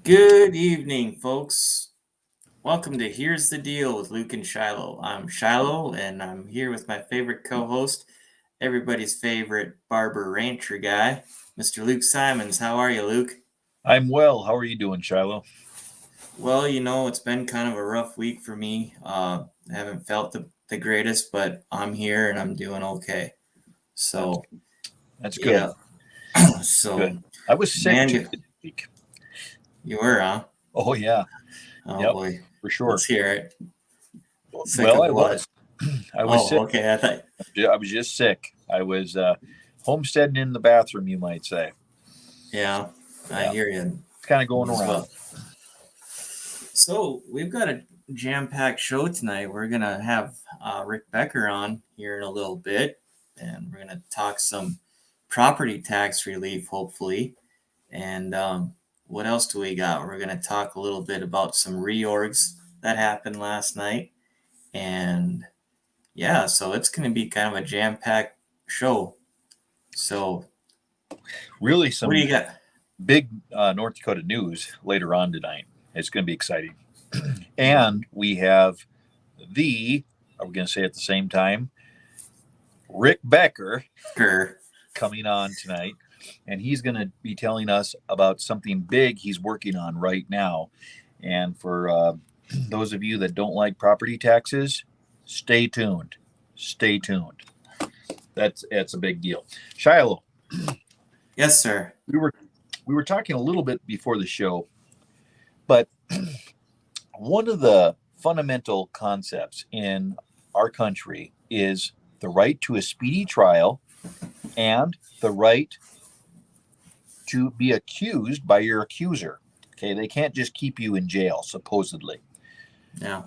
Good evening, folks. Welcome to Here's the Deal with Luke and Shiloh. I'm Shiloh, and I'm here with my favorite co-host, everybody's favorite barber rancher guy, Mr. Luke Simons. How are you, Luke? I'm well. How are you doing, Shiloh? Well, it's been kind of a rough week for me. I haven't felt the greatest, but I'm here and I'm doing okay. That's So, that's good. yeah. So, Good. I was sick man, too you, this week. you were, huh? Oh yeah. Oh Yep. boy. For Let's sure. hear it. Sick Well, of I what? was. I was sick. Oh, okay. I thought, I was just sick. I was homesteading in the bathroom, you might say. yeah, I Yeah. hear you. It's kind of Me going as around. well. So we've got a jam-packed show tonight. We're gonna have Rick Becker on here in a little bit, and we're gonna talk some property tax relief, hopefully. And what else do we got? We're gonna talk a little bit about some reorgs that happened last night, and yeah, so it's gonna be kind of a jam-packed show. So Really, what do some you got? big North Dakota news later on tonight. It's going to be exciting. And we have are we going to say at the same time, Rick Becker Sure. coming on tonight, and he's going to be telling us about something big he's working on right now. And for those of you that don't like property taxes, stay tuned. Stay tuned. That's a big deal. Shiloh, Yes, sir. we were we were talking a little bit before the show, but one of the fundamental concepts in our country is the right to a speedy trial and the right to be accused by your accuser. Okay, they can't just keep you in jail, supposedly. Yeah.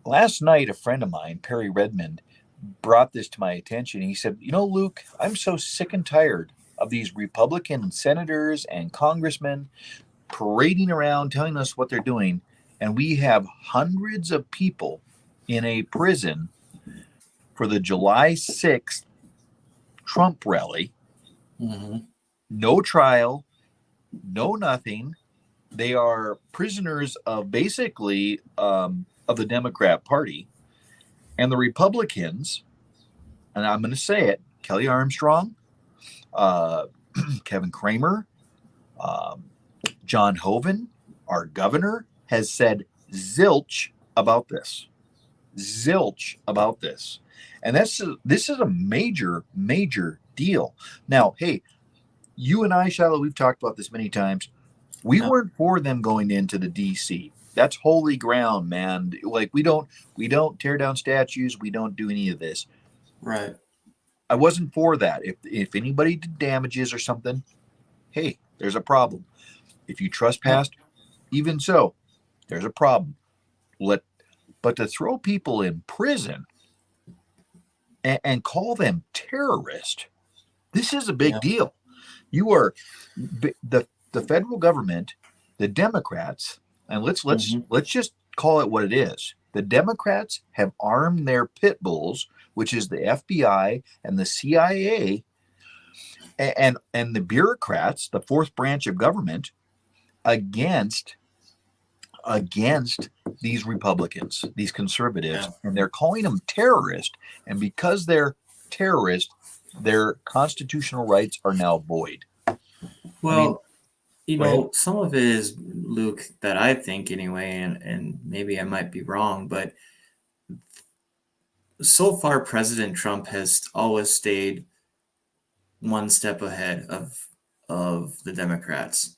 Last night, a friend of mine, Perry Redmond, brought this to my attention. He said, Luke, I'm so sick and tired of these Republican senators and congressmen parading around telling us what they're doing. And we have hundreds of people in a prison for the July 6th Trump rally. Mm-hmm. No trial, no nothing. They are prisoners of basically of the Democrat Party and the Republicans. And I'm going to say it: Kelly Armstrong, uh, Kevin Kramer, um, John Hoeven, our governor, has said zilch about this. Zilch about this. And this is a major, major deal. Now, hey, you and I, Shiloh, we've talked about this many times. We Yeah. weren't for them going into the DC. That's holy ground, man. Like we don't tear down statues. We don't do any of this. Right. I wasn't for that. If anybody did damages or something, hey, there's a problem. If you Yeah. trespassed, even so, there's a problem. Let but to throw people in prison and call them terrorists, this is a big Yeah. deal. You are the federal government, the Democrats, and Mm-hmm. let's just call it what it is. The Democrats have armed their pit bulls, which is the FBI and the CIA, and the bureaucrats, the fourth branch of government, against these Republicans, these conservatives, Yeah. and they're calling them terrorists. And because they're terrorists, their constitutional rights are now void. I mean, Well, go ahead. some of it is, Luke, that I think anyway, and maybe I might be wrong, but so far President Trump has always stayed one step ahead of the Democrats.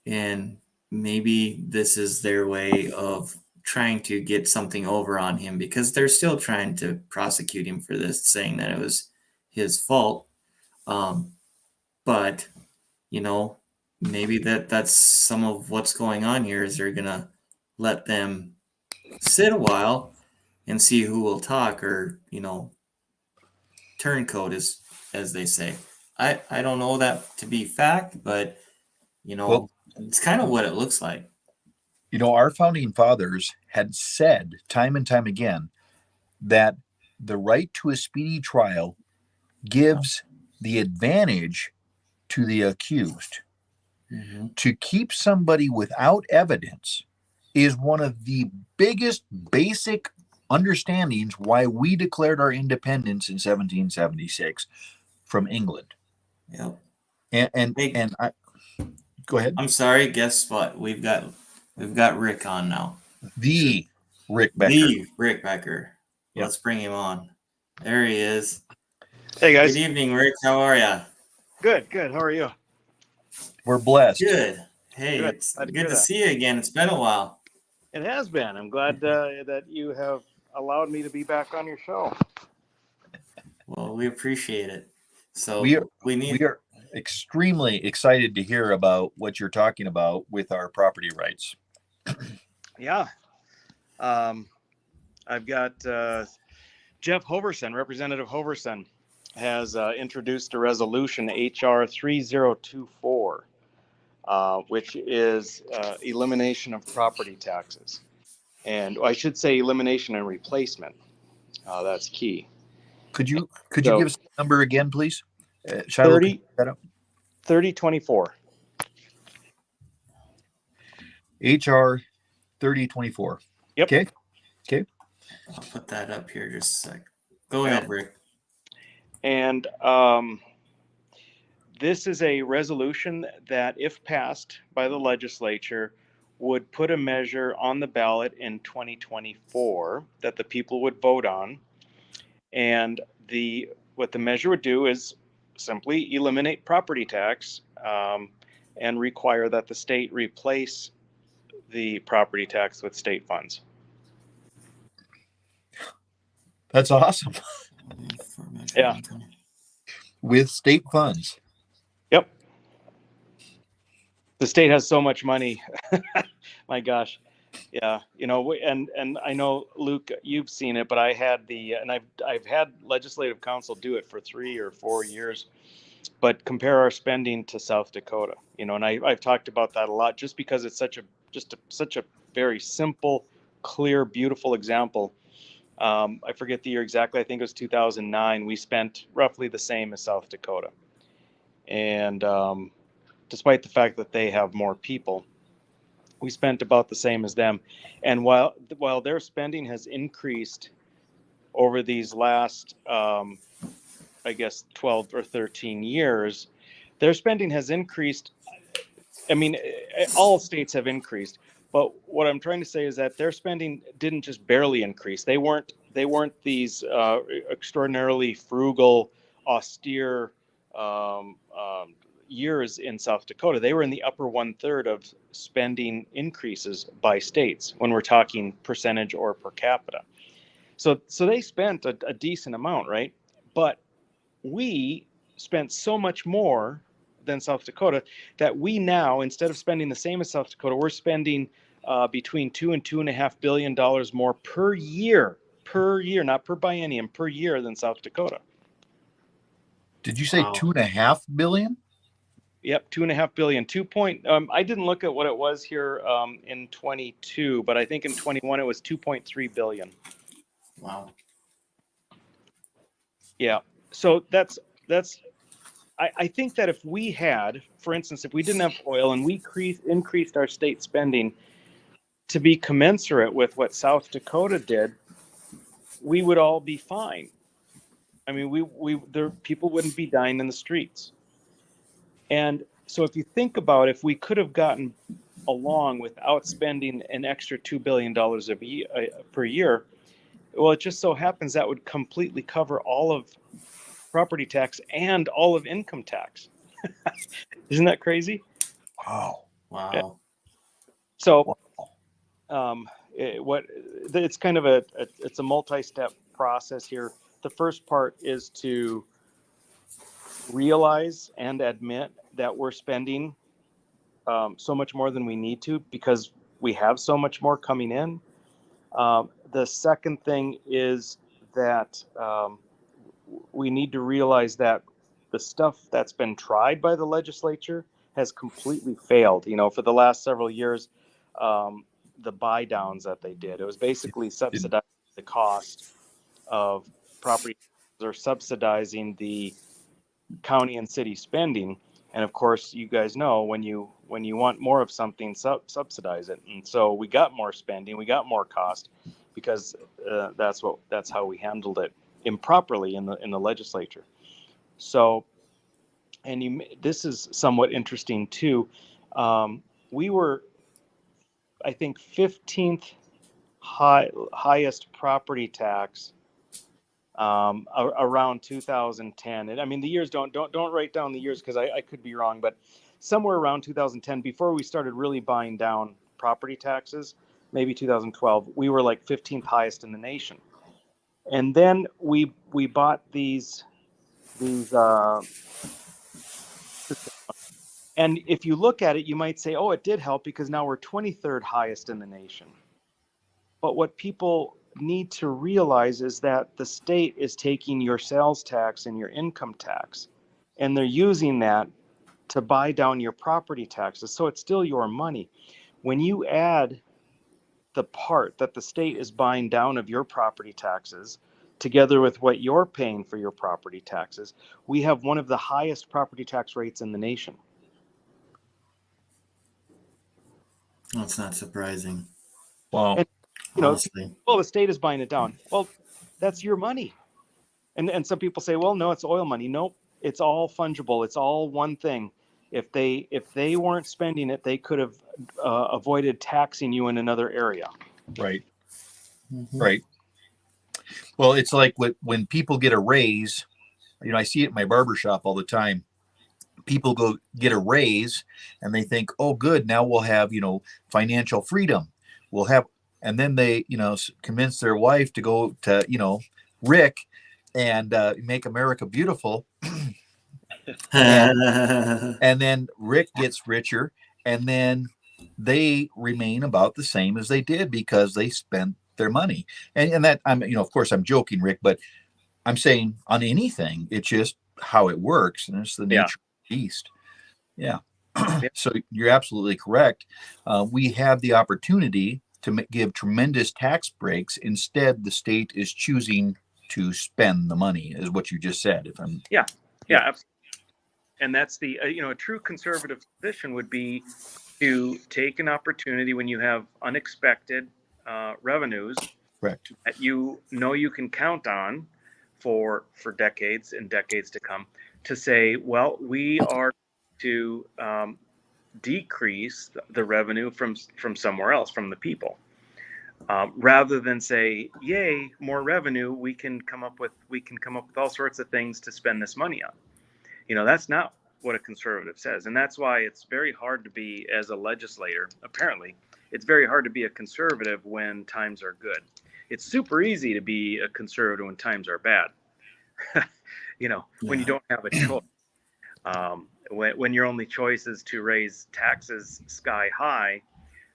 And maybe this is their way of trying to get something over on him because they're still trying to prosecute him for this, saying that it was his fault. Um, but you know, maybe that's some of what's going on here is they're gonna let them sit a while and see who will talk or, turncoat as they say. I don't know that to be fact, but Well, it's kind of what it looks like. our founding fathers had said time and time again that the right to a speedy trial gives the advantage to the accused. To keep somebody without evidence is one of the biggest basic understandings why we declared our independence in 1776 from England. Yep. And Hey, and I go ahead. I'm sorry. Guess what? We've got Rick on now. The Rick Becker. The Rick Becker. Yep. Let's bring him on. There he is. Hey guys. Good evening, Rick. How are you? Good. How are you? We're blessed. Good. Hey, Good. it's Glad to good hear to that. see you again. It's been a while. It has been. I'm glad that you have allowed me to be back on your show. Well, we appreciate it. So We we are extremely excited to hear about what you're talking about with our property rights. Yeah. I've got Jeff Hoverson, Representative Hoverson, has introduced a resolution, HR 3024, which is elimination of property taxes. And I should say elimination and replacement. That's key. Could you give us the number again, please? Shiloh, 30, 3024. HR 3024. Yep. Okay. I'll put that up here just a sec. Go ahead, Rick. And this is a resolution that, if passed by the legislature, would put a measure on the ballot in 2024 that the people would vote on. And what the measure would do is simply eliminate property tax and require that the state replace the property tax with state funds. That's awesome. Yeah. With state funds. Yep. The state has so much money. My gosh. Yeah. And I know, Luke, you've seen it, but I had I've had legislative council do it for 3 or 4 years, but compare our spending to South Dakota, and I've talked about that a lot just because it's such a very simple, clear, beautiful example. I forget the year exactly. I think it was 2009. We spent roughly the same as South Dakota. And despite the fact that they have more people, we spent about the same as them. And while their spending has increased over these last, I guess, 12 or 13 years, their spending has increased. I mean, all states have increased. But what I'm trying to say is that their spending didn't just barely increase. They weren't these extraordinarily frugal, austere years in South Dakota. They were in the upper 1/3 of spending increases by states when we're talking percentage or per capita. So they spent a decent amount, right? But we spent so much more than South Dakota that we now, instead of spending the same as South Dakota, we're spending between $2 and $2.5 billion more per year, not per biennium, per year than South Dakota. Did you say wow. 2.5 billion? Yep, 2.5 billion. I didn't look at what it was here in 22, but I think in 21 it was 2.3 billion. Wow. Yeah. So that's. I think that if we had, for instance, if we didn't have oil and we increased our state spending to be commensurate with what South Dakota did, we would all be fine. I mean, people wouldn't be dying in the streets. And so if you think about if we could have gotten along without spending an extra $2 billion per year, well, it just so happens that would completely cover all of property tax and all of income tax. Isn't that crazy? Wow. Yeah. So it's kind of it's a multi-step process here. The first part is to realize and admit that we're spending so much more than we need to because we have so much more coming in. The second thing is that we need to realize that the stuff that's been tried by the legislature has completely failed. For the last several years, the buy downs that they did, it was basically subsidizing the cost of property or subsidizing the county and city spending. And of course, you guys know when you want more of something, subsidize it. And so we got more spending, we got more cost, because that's how we handled it improperly in the legislature. So, and this is somewhat interesting too. We were, I think, 15th highest property tax around 2010. And I mean, the years don't write down the years, because I could be wrong, but somewhere around 2010, before we started really buying down property taxes, maybe 2012, we were like 15th highest in the nation. And then we bought these and if you look at it, you might say, oh, it did help, because now we're 23rd highest in the nation. But what people need to realize is that the state is taking your sales tax and your income tax, and they're using that to buy down your property taxes. So it's still your money. When you add the part that the state is buying down of your property taxes together with what you're paying for your property taxes, we have one of the highest property tax rates in the nation. That's not surprising. Well, And honestly, well, the state is buying it down. Well, that's your money. And some people say, well, no, it's oil money. Nope, it's all fungible. It's all one thing. If they weren't spending it, they could have avoided taxing you in another area. right, mm-hmm. right. Well, it's like when people get a raise, I see it in my barber shop all the time. People go get a raise and they think, oh, good, now we'll have, financial freedom. We'll have, and then they, convince their wife to go to, Rick and make America beautiful. and then Rick gets richer, and then they remain about the same as they did because they spent their money. And that of course I'm joking, Rick, but I'm saying on anything, it's just how it works, and it's the nature of the beast. Yeah. So you're absolutely correct. We have the opportunity to give tremendous tax breaks. Instead, the state is choosing to spend the money, is what you just said. If I'm absolutely. And that's the a true conservative position would be to take an opportunity when you have unexpected revenues, correct, that you can count on for decades and decades to come, to say, well, we are to decrease the revenue from somewhere else, from the people, rather than say, yay, more revenue, we can come up with all sorts of things to spend this money on. That's not what a conservative says. And that's why it's very hard to be, as a legislator, apparently, it's very hard to be a conservative when times are good. It's super easy to be a conservative when times are bad. When you don't have a choice. When your only choice is to raise taxes sky high,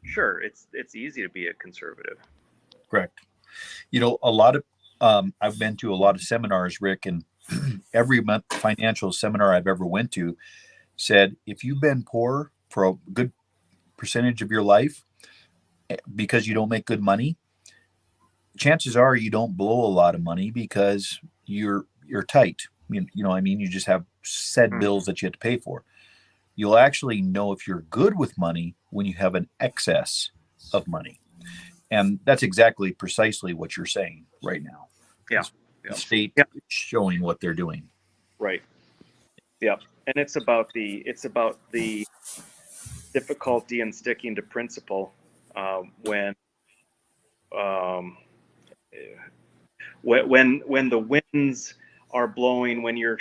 sure, it's easy to be a conservative. correct. A lot of I've been to a lot of seminars, Rick, and every financial seminar I've ever went to said, if you've been poor for a good percentage of your life because you don't make good money, chances are you don't blow a lot of money because you're tight. You just have set bills that you have to pay for. You'll actually know if you're good with money when you have an excess of money. And that's precisely what you're saying right now. Yeah. The state showing what they're doing. Right. Yeah. And it's about the difficulty in sticking to principle when the winds are blowing, when you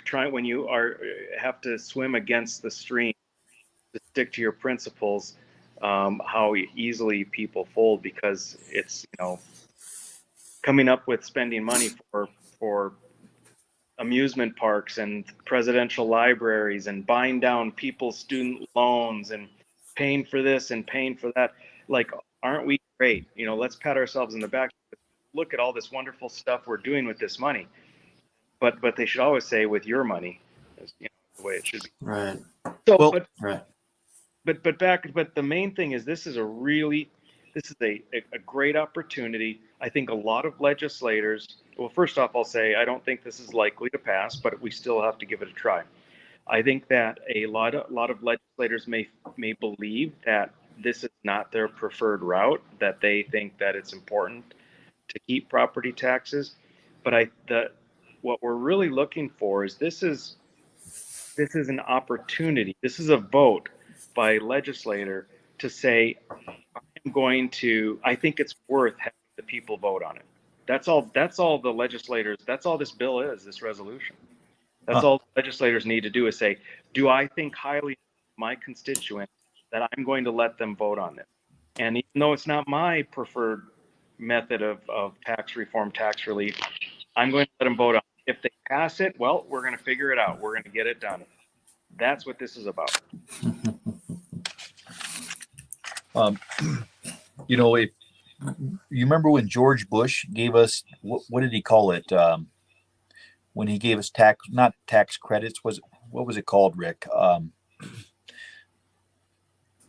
have to swim against the stream to stick to your principles, how easily people fold, because it's coming up with spending money for amusement parks and presidential libraries, and buying down people's student loans, and paying for this and paying for that. Like, aren't we great? Let's pat ourselves in the back. Look at all this wonderful stuff we're doing with this money. But they should always say, with your money, the way it should be. Right. So, right. But the main thing is, this is a great opportunity. I think a lot of legislators, well, first off, I'll say I don't think this is likely to pass, but we still have to give it a try. I think that a lot of legislators may believe that this is not their preferred route, that they think that it's important to keep property taxes. But what we're really looking for is this is an opportunity. This is a vote by a legislator to say, I think it's worth having the people vote on it. That's all the legislators, that's all this bill is, this resolution. That's all legislators need to do is say, do I think highly of my constituents that I'm going to let them vote on this? And even though it's not my preferred method of tax reform, tax relief, I'm going to let them vote on it. If they pass it, well, we're going to figure it out. We're going to get it done. That's what this is about. You know, if you remember when George Bush gave us, what did he call it? When he gave us not tax credits, what was it called, Rick?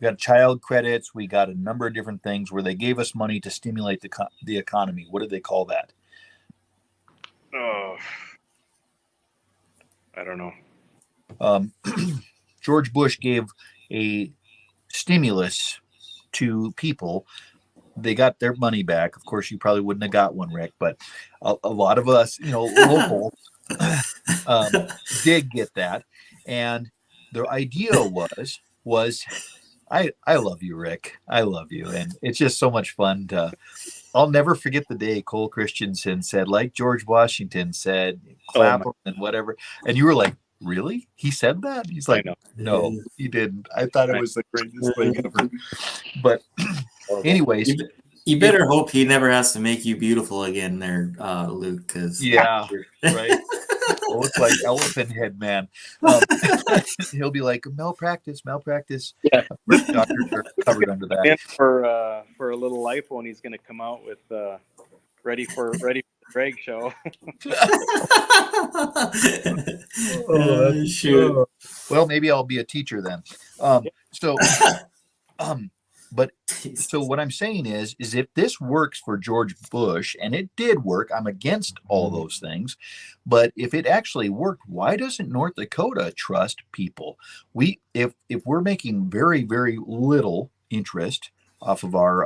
We got child credits. We got a number of different things where they gave us money to stimulate the economy. What did they call that? Oh, I don't know. George Bush gave a stimulus to people. They got their money back. Of course, you probably wouldn't have got one, Rick, but a lot of us, local, did get that. And the idea was I love you, Rick. I love you. And it's just so much fun I'll never forget the day Cole Christensen said, like George Washington said, clap and whatever. And you were like, really? He said that? He's like, no, he didn't. I thought it was the greatest thing ever. But anyways. You better hope he never has to make you beautiful again there, Luke. Cause yeah, right. Looks like elephant head man. He'll be like, malpractice. Yeah, doctors are covered under that. And for a little lipo, and he's going to come out with ready for the Greg show. Shoot. Well, maybe I'll be a teacher then. But so what I'm saying is if this works for George Bush, and it did work, I'm against all those things. But if it actually worked, why doesn't North Dakota trust people? If we're making very, very little interest off our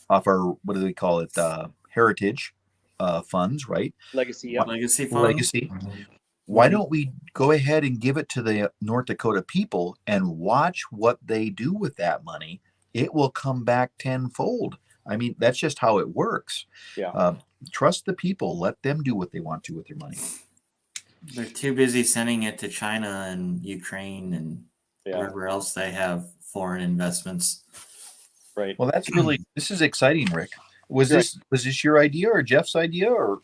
what do they call it? Heritage funds, right? Legacy, yeah. Legacy. Why don't we go ahead and give it to the North Dakota people and watch what they do with that money? It will come back tenfold. I mean, that's just how it works. Yeah. Trust the people. Let them do what they want to with their money. They're too busy sending it to China and Ukraine and wherever else they have foreign investments. Right. Well, this is exciting, Rick. Was this your idea or Jeff's idea or?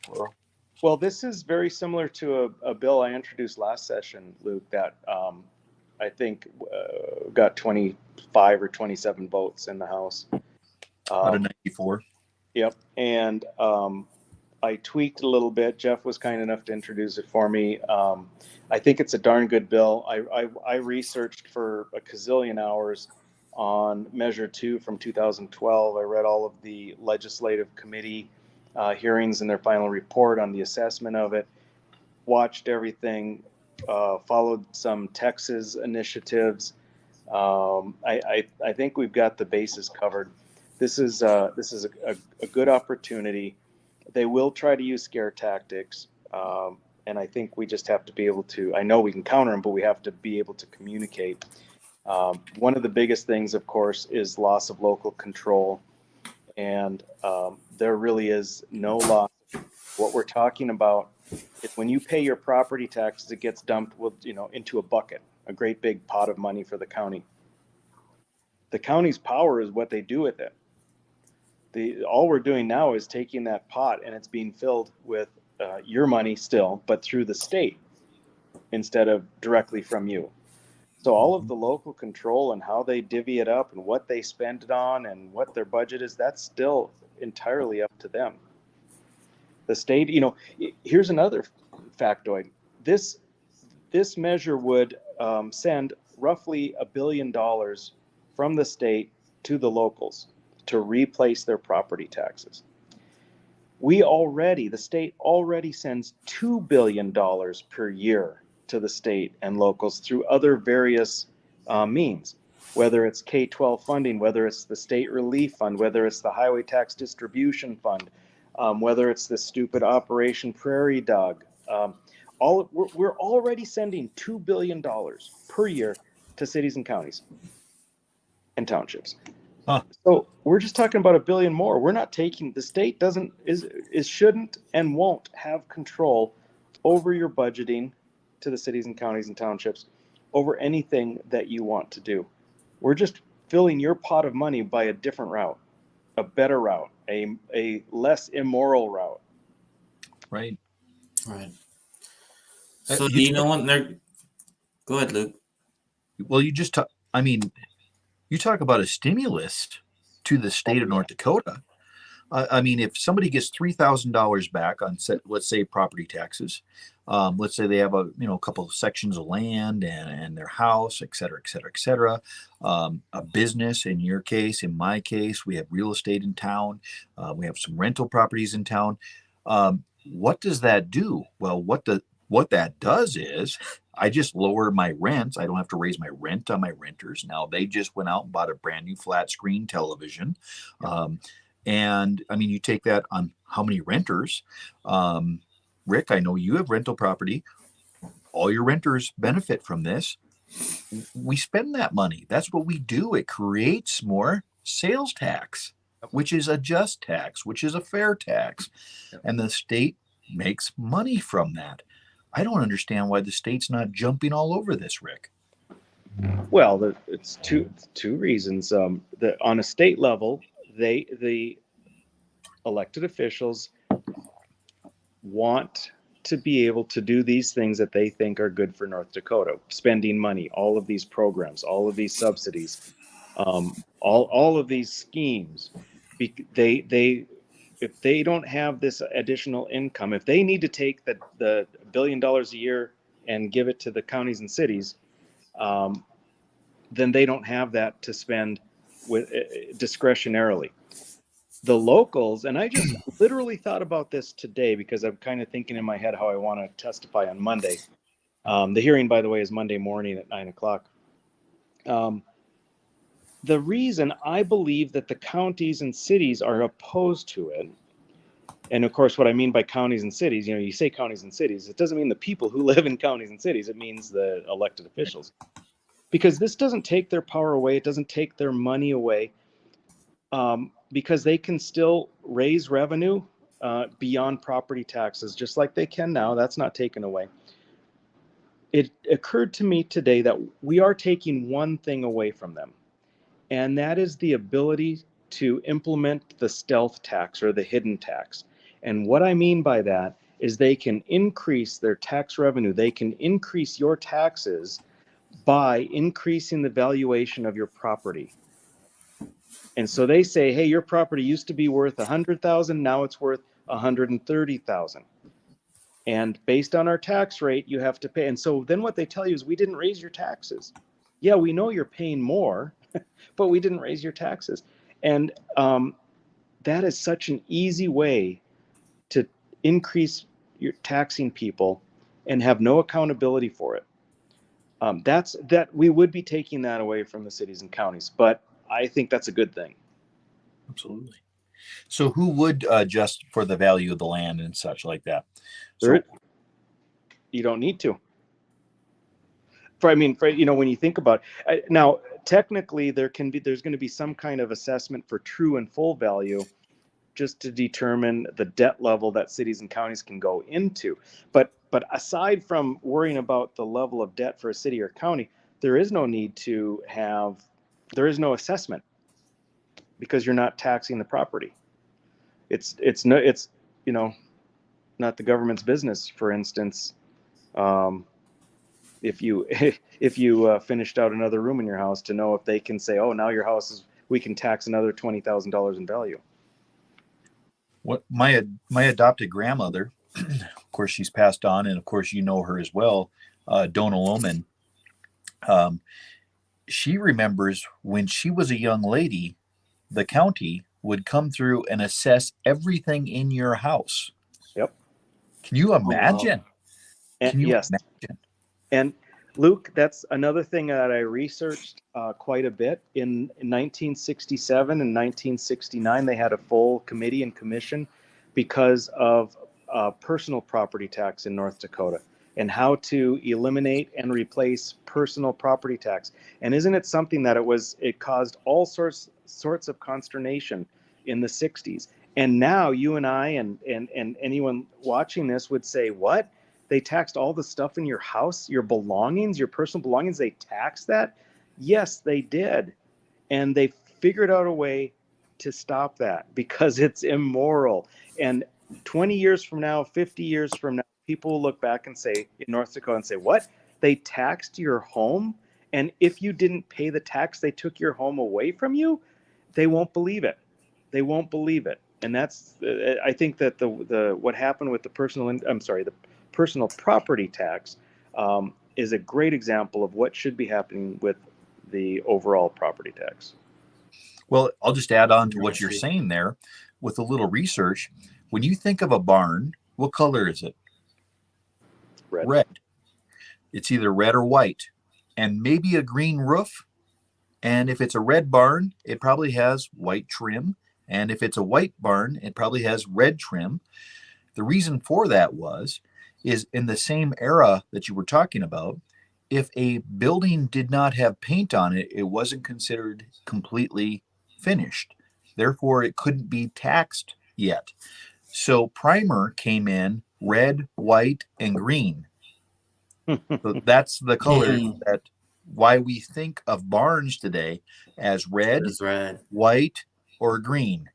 Well, this is very similar to a bill I introduced last session, Luke, that I think got 25 or 27 votes in the House. Out of 94. Yep. And I tweaked a little bit. Jeff was kind enough to introduce it for me. I think it's a darn good bill. I researched for a gazillion hours on Measure 2 from 2012. I read all of the legislative committee hearings and their final report on the assessment of it, watched everything, followed some Texas initiatives. I think we've got the bases covered. This is a good opportunity. They will try to use scare tactics, and I think we just have to be able to. I know we can counter them, but we have to be able to communicate. One of the biggest things, of course, is loss of local control, and there really is no loss. What we're talking about is when you pay your property taxes, it gets dumped into a bucket, a great big pot of money for the county. The county's power is what they do with it. All we're doing now is taking that pot and it's being filled with your money still, but through the state instead of directly from you. So all of the local control and how they divvy it up and what they spend it on and what their budget is, that's still entirely up to them. The state, here's another factoid. This measure would send roughly $1 billion from the state to the locals to replace their property taxes. The state already sends $2 billion per year to the state and locals through other various means, whether it's K-12 funding, whether it's the state relief fund, whether it's the highway tax distribution fund, whether it's the stupid Operation Prairie Dog. We're already sending $2 billion per year to cities and counties and townships. Huh. So we're just talking about $1 billion more. We're not taking, the state shouldn't and won't have control over your budgeting to the cities and counties and townships over anything that you want to do. We're just filling your pot of money by a different route, a better route, a less immoral route. Right. Right. So do you know what they're? Go ahead, Luke. Well, you just talk. I mean, you talk about a stimulus to the state of North Dakota. I mean, if somebody gets $3,000 back on, let's say, property taxes, let's say they have a couple of sections of land and their house, et cetera, et cetera, et cetera. A business, in your case, in my case, we have real estate in town. We have some rental properties in town. What does that do? Well, what that does is I just lower my rents. I don't have to raise my rent on my renters. Now they just went out and bought a brand new flat screen television. And I mean, you take that on how many renters. Rick, I know you have rental property. All your renters benefit from this. We spend that money. That's what we do. It creates more sales tax, which is a just tax, which is a fair tax. And the state makes money from that. I don't understand why the state's not jumping all over this, Rick. Well, it's two reasons. That on a state level, the elected officials want to be able to do these things that they think are good for North Dakota, spending money, all of these programs, all of these subsidies, all of these schemes. If they don't have this additional income, if they need to take the $1 billion a year and give it to the counties and cities, then they don't have that to spend with discretionarily. The locals, and I just literally thought about this today because I'm kind of thinking in my head how I want to testify on Monday. The hearing, by the way, is Monday morning at 9:00. The reason I believe that the counties and cities are opposed to it, and of course, what I mean by counties and cities, you say counties and cities, it doesn't mean the people who live in counties and cities, it means the elected officials. Because this doesn't take their power away, it doesn't take their money away, because they can still raise revenue beyond property taxes, just like they can now. That's not taken away. It occurred to me today that we are taking one thing away from them, and that is the ability to implement the stealth tax or the hidden tax. And what I mean by that is they can increase their tax revenue. They can increase your taxes by increasing the valuation of your property. And so they say, hey, your property used to be worth $100,000, now it's worth $130,000. And based on our tax rate, you have to pay. And so then what they tell you is, we didn't raise your taxes. Yeah, we know you're paying more, but we didn't raise your taxes. And that is such an easy way to increase your taxing people and have no accountability for it. That we would be taking that away from the cities and counties, but I think that's a good thing. Absolutely. So who would adjust for the value of the land and such like that? So you don't need to. When you think about it, now, technically there's going to be some kind of assessment for true and full value, just to determine the debt level that cities and counties can go into. But aside from worrying about the level of debt for a city or county, there is no assessment, because you're not taxing the property. It's not the government's business, for instance. If you finished out another room in your house, to know if they can say, oh, now your house we can tax another $20,000 in value. What my adopted grandmother, of course, she's passed on, and of course you know her as well, Donna Lohman. She remembers when she was a young lady, the county would come through and assess everything in your house. Yep. Can you imagine? Yes. Imagine? And Luke, that's another thing that I researched quite a bit. In 1967 and 1969, they had a full committee and commission because of personal property tax in North Dakota and how to eliminate and replace personal property tax. And isn't it something that it caused all sorts of consternation in the 60s? And now you and I and anyone watching this would say, what? They taxed all the stuff in your house, your belongings, your personal belongings. They taxed that? Yes, they did. And they figured out a way to stop that because it's immoral. And 20 years from now, 50 years from now, people will look back and say, in North Dakota, and say, what? They taxed your home? And if you didn't pay the tax, they took your home away from you? They won't believe it. They won't believe it. And that's, I think that what happened with the personal property tax is a great example of what should be happening with the overall property tax. Well, I'll just add on to what you're saying there with a little research. When you think of a barn, what color is it? Red. It's either red or white, and maybe a green roof. And if it's a red barn, it probably has white trim. And if it's a white barn, it probably has red trim. The reason for that is in the same era that you were talking about, if a building did not have paint on it, it wasn't considered completely finished. Therefore, it couldn't be taxed yet. So primer came in red, white, and green. So that's the color that why we think of barns today as red, white, or green.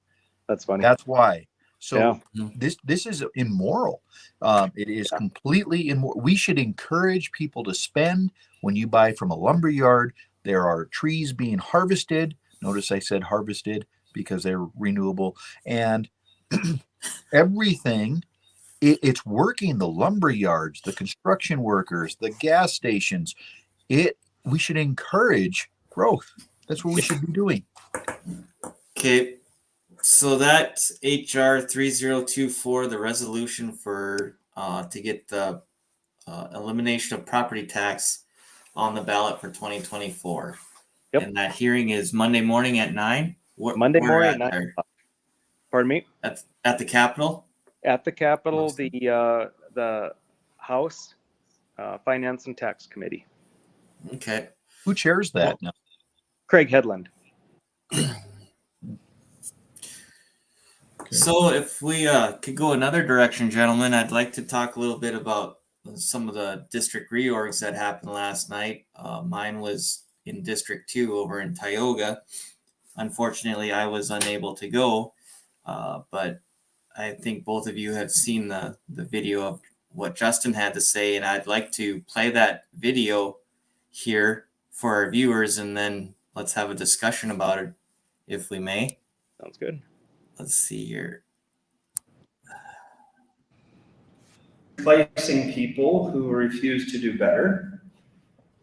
That's funny. That's why. So this is immoral. It is completely immoral. We should encourage people to spend. When you buy from a lumber yard, there are trees being harvested. Notice I said harvested because they're renewable. And everything, it's working. The lumber yards, the construction workers, the gas stations. We should encourage growth. That's what we should be doing. Okay. So that HR 3024, the resolution for to get the elimination of property tax on the ballot for 2024. Yep. And that hearing is Monday morning at 9. Monday morning at 9. Pardon me? At the Capitol? At the Capitol, the House Finance and Tax Committee. Okay. Who chairs that now? Craig Headland. So if we could go another direction, gentlemen, I'd like to talk a little bit about some of the district reorgs that happened last night. Mine was in District 2 over in Tioga. Unfortunately, I was unable to go, but I think both of you have seen the video of what Justin had to say, and I'd like to play that video here for our viewers, and then let's have a discussion about it, if we may. Sounds good. Let's see here. Replacing people who refuse to do better.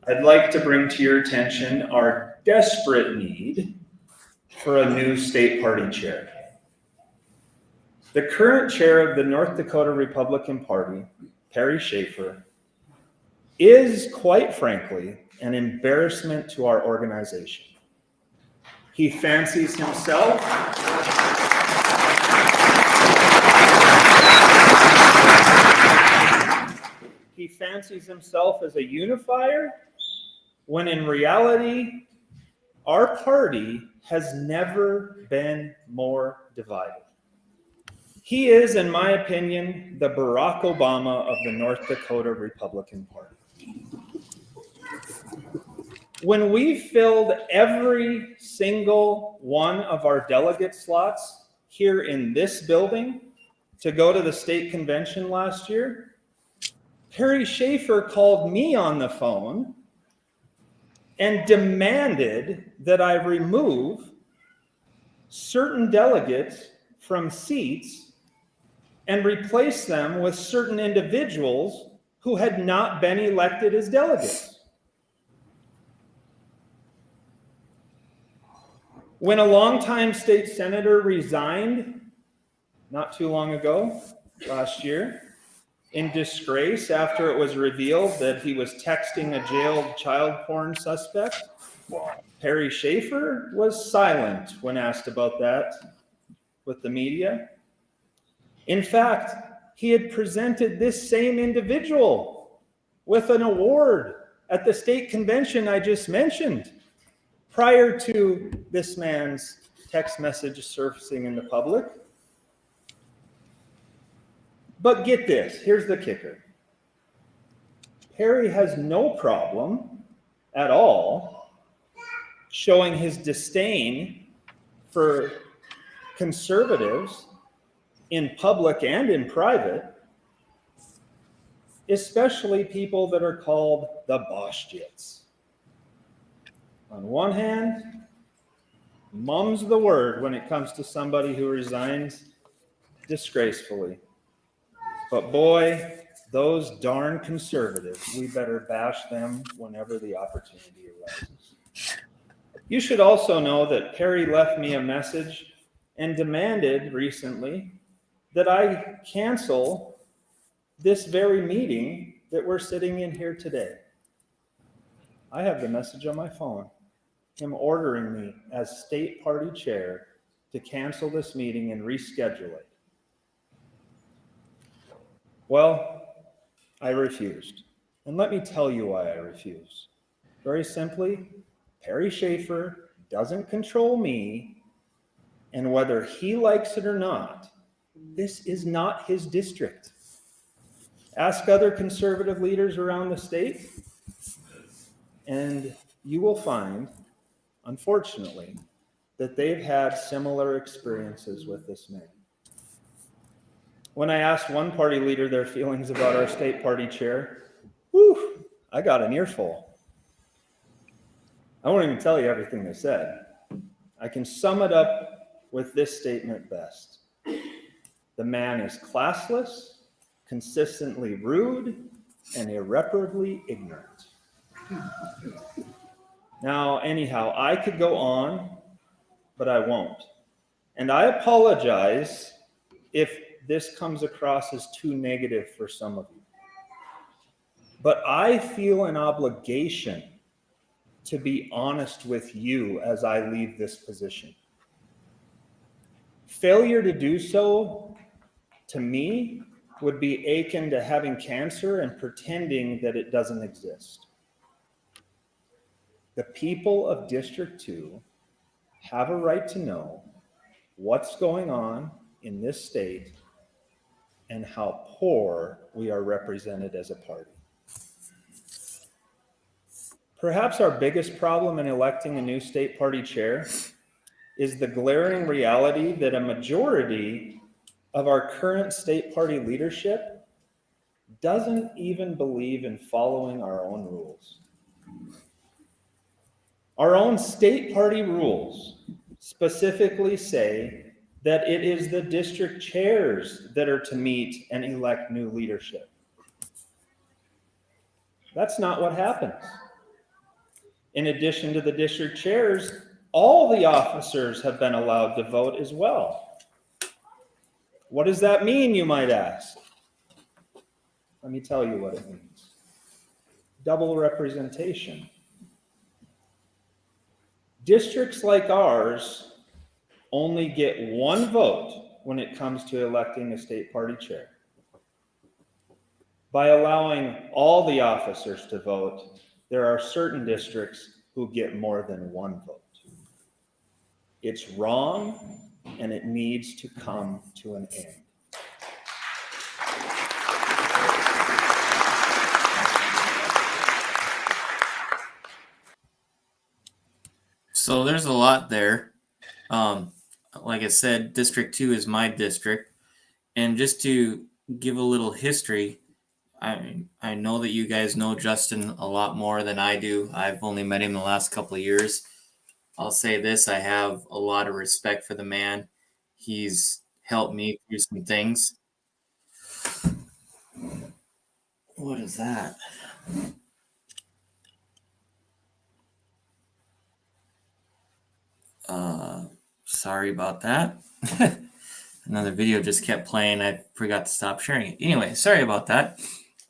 I'd like to bring to your attention our desperate need for a new state party chair. The current chair of the North Dakota Republican Party, Perry Schaefer, is, quite frankly, an embarrassment to our organization. He fancies himself as a unifier, when in reality, our party has never been more divided. He is, in my opinion, the Barack Obama of the North Dakota Republican Party. When we filled every single one of our delegate slots here in this building to go to the state convention last year, Perry Schaefer called me on the phone and demanded that I remove certain delegates from seats and replace them with certain individuals who had not been elected as delegates. When a longtime state senator resigned not too long ago, last year, in disgrace after it was revealed that he was texting a jailed child porn suspect. Perry Schaefer was silent when asked about that with the media. In fact, he had presented this same individual with an award at the state convention I just mentioned prior to this man's text message surfacing in the public. But get this, here's the kicker. Perry has no problem at all showing his disdain for conservatives in public and in private, especially people that are called the Boschjits. On one hand, mum's the word when it comes to somebody who resigns disgracefully. But boy, those darn conservatives, we better bash them whenever the opportunity arises. You should also know that Perry left me a message and demanded recently that I cancel this very meeting that we're sitting in here today. I have the message on my phone, him ordering me as state party chair to cancel this meeting and reschedule it. Well, I refused. And let me tell you why I refused. Very simply, Perry Schaefer doesn't control me, and whether he likes it or not, this is not his district. Ask other conservative leaders around the state, and you will find, unfortunately, that they've had similar experiences with this man. When I asked one party leader their feelings about our state party chair, I got an earful. I won't even tell you everything they said. I can sum it up with this statement best. The man is classless, consistently rude, and irreparably ignorant. Now, anyhow, I could go on, but I won't. And I apologize if this comes across as too negative for some of you. But I feel an obligation to be honest with you as I leave this position. Failure to do so, to me, would be akin to having cancer and pretending that it doesn't exist. The people of District 2 have a right to know what's going on in this state and how poor we are represented as a party. Perhaps our biggest problem in electing a new state party chair is the glaring reality that a majority of our current state party leadership doesn't even believe in following our own rules. Our own state party rules specifically say that it is the district chairs that are to meet and elect new leadership. That's not what happens. In addition to the district chairs, all the officers have been allowed to vote as well. What does that mean, you might ask? Let me tell you what it means. Double representation. Districts like ours only get one vote when it comes to electing a state party chair. By allowing all the officers to vote, there are certain districts who get more than one vote. It's wrong, and it needs to come to an end. So there's a lot there. Like I said, District 2 is my district. And just to give a little history, I know that you guys know Justin a lot more than I do. I've only met him the last couple of years. I'll say this, I have a lot of respect for the man. He's helped me through some things. What is that? Sorry about that. Another video just kept playing. I forgot to stop sharing it. Anyway, sorry about that.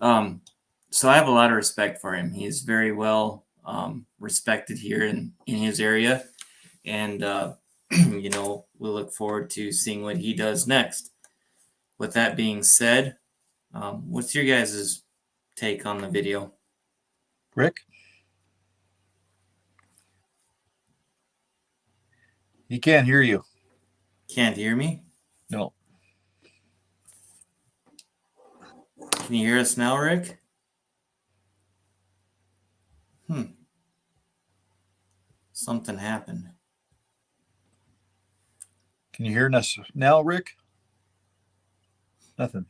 So I have a lot of respect for him. He's very well respected here in his area. And, you know, we'll look forward to seeing what he does next. With that being said, what's your guys' take on the video? Rick? He can't hear you. Can't hear me? No. Can you hear us now, Rick? Something happened. Can you hear us now, Rick? Nothing.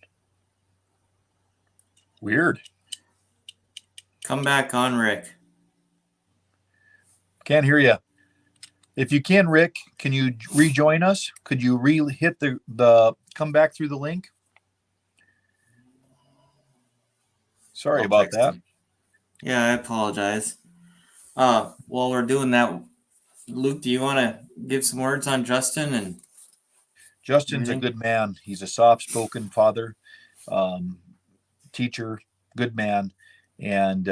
Weird. Come back on, Rick. Can't hear you. If you can, Rick, can you rejoin us? Could you hit the come back through the link? Sorry I'll about text that. him. Yeah, I apologize. While we're doing that, Luke, do you want to give some words on Justin? And Justin's a good man. He's a soft-spoken father, teacher, good man. And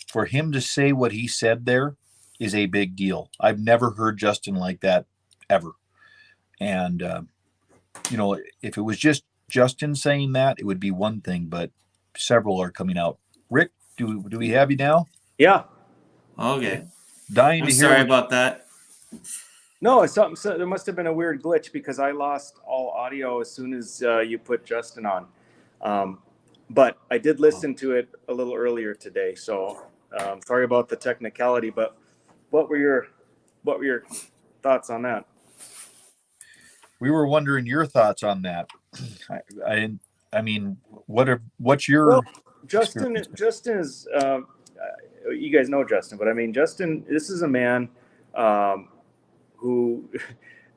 for him to say what he said there is a big deal. I've never heard Justin like that ever. And, you know, if it was just Justin saying that, it would be one thing, but several are coming out. Rick, do we have you now? Yeah. Okay. Dying I'm to hear. sorry about that. No, it's something. So there must have been a weird glitch because I lost all audio as soon as you put Justin on. But I did listen to it a little earlier today, so sorry about the technicality. But what were your thoughts on that? We were wondering your thoughts on that. I mean, what's your? Well, Justin is. You guys know Justin, but I mean, Justin. This is a man who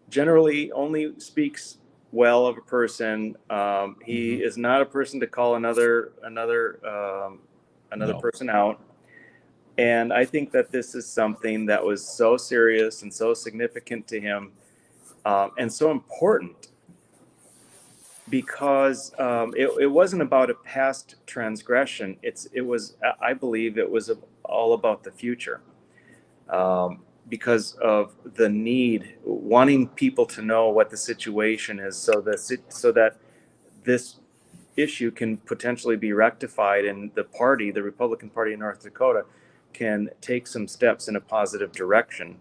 generally only speaks well of a person. He is not a person to call another No. person out. And I think that this is something that was so serious and so significant to him, and so important because it wasn't about a past transgression. I believe it was all about the future. Because of the need, wanting people to know what the situation is, so that this issue can potentially be rectified, and the Republican Party in North Dakota, can take some steps in a positive direction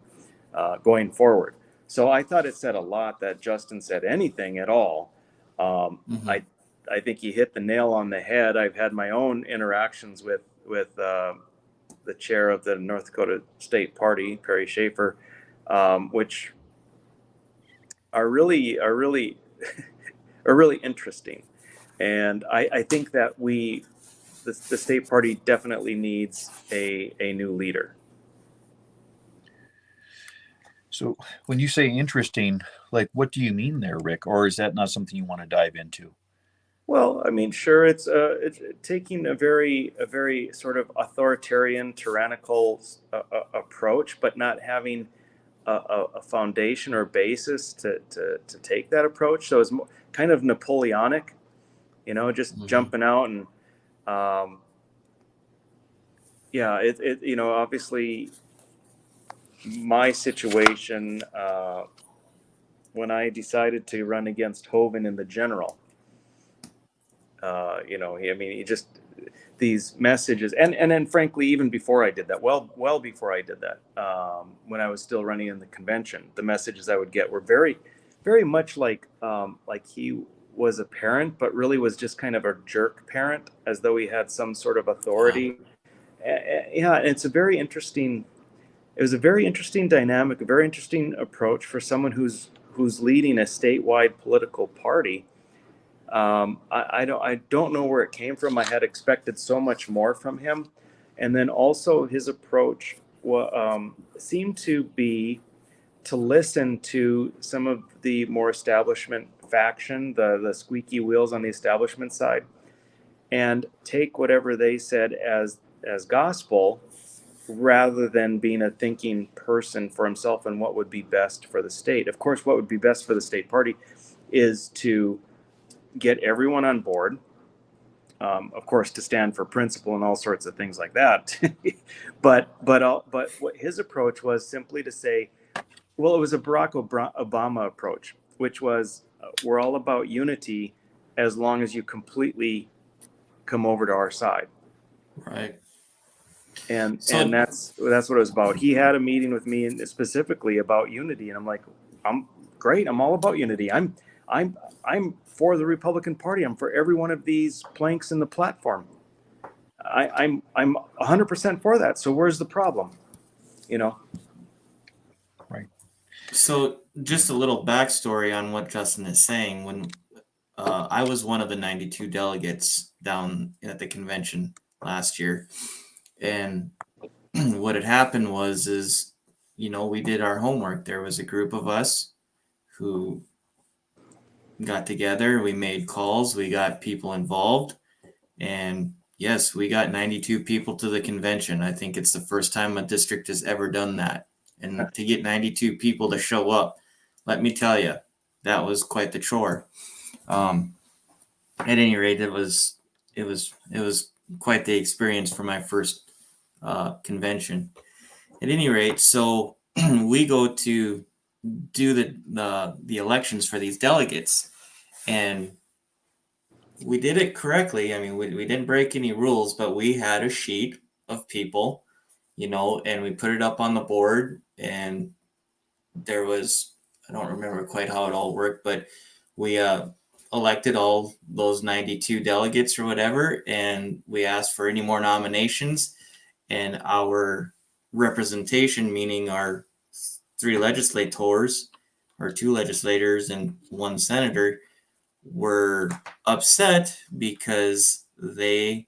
going forward. So I thought it said a lot that Justin said anything at all. I think he hit the nail on the head. I've had my own interactions with the chair of the North Dakota State Party, Perry Schaefer, which are really interesting. And I think that the state party definitely needs a new leader. So when you say interesting, like what do you mean there, Rick? Or is that not something you want to dive into? Well, I mean, sure, it's taking a very sort of authoritarian, tyrannical approach, but not having a foundation or basis to take that approach. So it's kind of Napoleonic, just jumping out and, obviously my situation when I decided to run against Hoven in the general. He just these messages, and then frankly, even before I did that, well before I did that, when I was still running in the convention, the messages I would get were very, very much like he was a parent, but really was just kind of a jerk parent, as though he had some sort of authority. It's a very interesting. It was a very interesting dynamic, a very interesting approach for someone who's leading a statewide political party. I don't know where it came from. I had expected so much more from him, and then also his approach seemed to be to listen to some of the more establishment faction, the squeaky wheels on the establishment side, and take whatever they said as gospel, rather than being a thinking person for himself and what would be best for the state. Of course, what would be best for the state party is to get everyone on board. Of course, to stand for principle and all sorts of things like that. but what his approach was simply to say, well, it was a Barack Obama approach, which was we're all about unity as long as you completely come over to our side. Right. And So that's what it was about. He had a meeting with me and specifically about unity, and I'm like, I'm great. I'm all about unity. I'm for the Republican Party. I'm for every one of these planks in the platform. I'm 100% for that. So where's the problem? You know. Right. So just a little backstory on what Justin is saying. When I was one of the 92 delegates down at the convention last year, and what had happened is, we did our homework. There was a group of us who got together, we made calls, we got people involved, and yes, we got 92 people to the convention. I think it's the first time a district has ever done that. And to get 92 people to show up, let me tell you, that was quite the chore. At any rate, it was quite the experience for my first convention. At any rate, so we go to do the elections for these delegates, and we did it correctly. I mean, we didn't break any rules, but we had a sheet of people, and we put it up on the board, and there was, I don't remember quite how it all worked, but we elected all those 92 delegates or whatever, and we asked for any more nominations, and our representation, meaning our 3 legislators or 2 legislators and 1 senator, were upset because they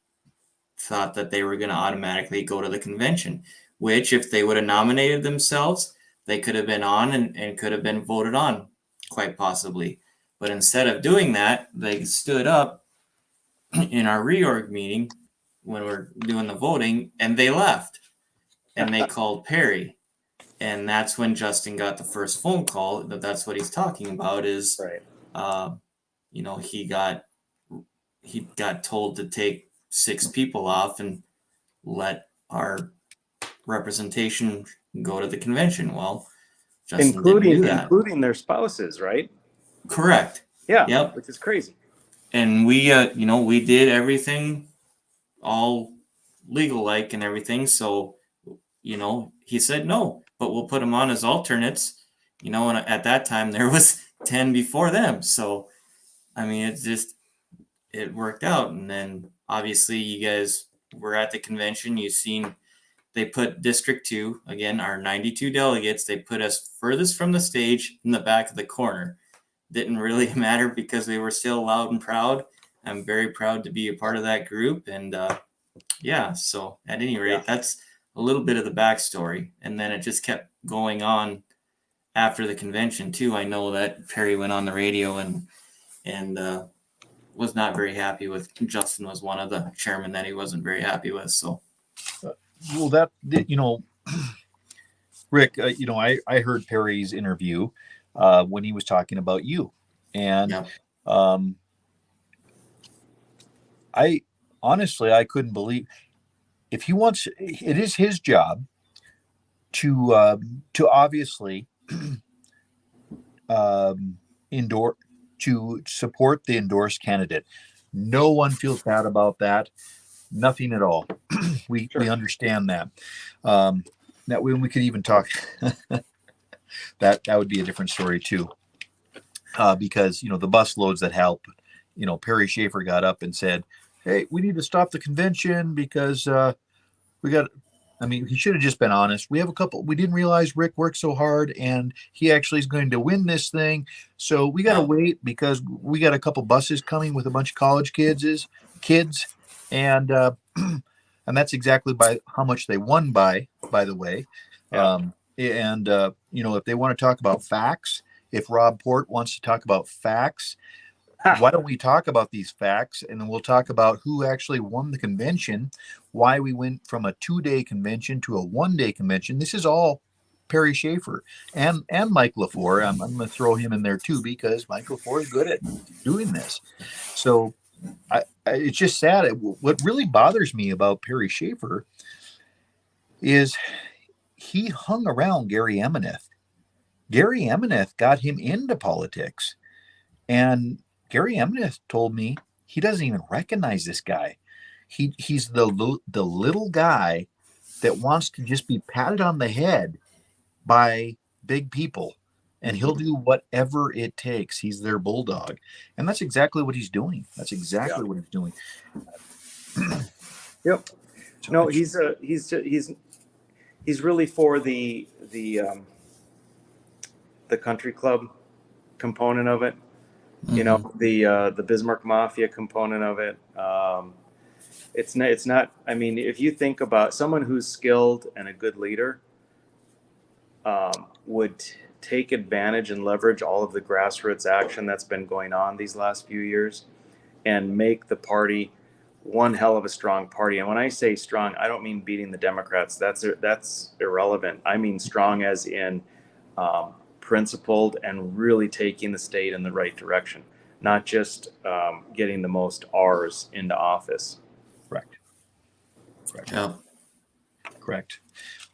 thought that they were going to automatically go to the convention, which if they would have nominated themselves, they could have been on and could have been voted on, quite possibly. But instead of doing that, they stood up in our reorg meeting when we're doing the voting, and they left. And they called Perry. And that's when Justin got the first phone call. That's what he's talking about is, Right. he got told to take 6 people off and let our representation go to the convention. Well, Justin didn't do that. Including their spouses, right? Correct. Yeah. Yep. Which is crazy. And we, we did everything all legal like and everything. So, he said no, but we'll put them on as alternates, and at that time there was 10 before them. So, I mean, it worked out. And then obviously you guys were at the convention. You've seen they put District 2, again, our 92 delegates, they put us furthest from the stage in the back of the corner. Didn't really matter because we were still loud and proud. I'm very proud to be a part of that group. And so at any rate, that's a little bit of the backstory. And then it just kept going on after the convention too. I know that Perry went on the radio and was not very happy with Justin. Was one of the chairmen that he wasn't very happy with. So, well, Rick, I heard Perry's interview when he was talking about you, and I honestly, I couldn't believe if he wants. It is his job to obviously to support the endorsed candidate. No one feels bad about that. Nothing at all. We understand that. That when we could even talk, that would be a different story too. Because the bus loads that help. Perry Schaefer got up and said, "Hey, we need to stop the convention because we got." I mean, he should have just been honest. We didn't realize Rick worked so hard and he actually is going to win this thing. So we got to wait because we got a couple buses coming with a bunch of college kids. And, and that's exactly by how much they won by the way. Yeah. If they want to talk about facts, if Rob Port wants to talk about facts, why don't we talk about these facts, and then we'll talk about who actually won the convention, why we went from a 2-day convention to a 1-day convention. This is all Perry Schaefer and Mike LaFleur. I'm going to throw him in there too because Mike LaFleur is good at doing this. So it's just sad. What really bothers me about Perry Schaefer is he hung around Gary Emeneth. Gary Emeneth got him into politics, and Gary Emeneth told me he doesn't even recognize this guy. He's the little guy that wants to just be patted on the head by big people, and he'll do whatever it takes. He's their bulldog, and that's exactly what he's doing. That's exactly what he's doing. Yep. So No, he's really for the country club component of it. You know, the Bismarck Mafia component of it. It's not. I mean, if you think about someone who's skilled and a good leader, would take advantage and leverage all of the grassroots action that's been going on these last few years, and make the party one hell of a strong party. And when I say strong, I don't mean beating the Democrats. That's irrelevant. I mean strong as in principled and really taking the state in the right direction, not just getting the most R's into office. Correct. Yeah. Correct.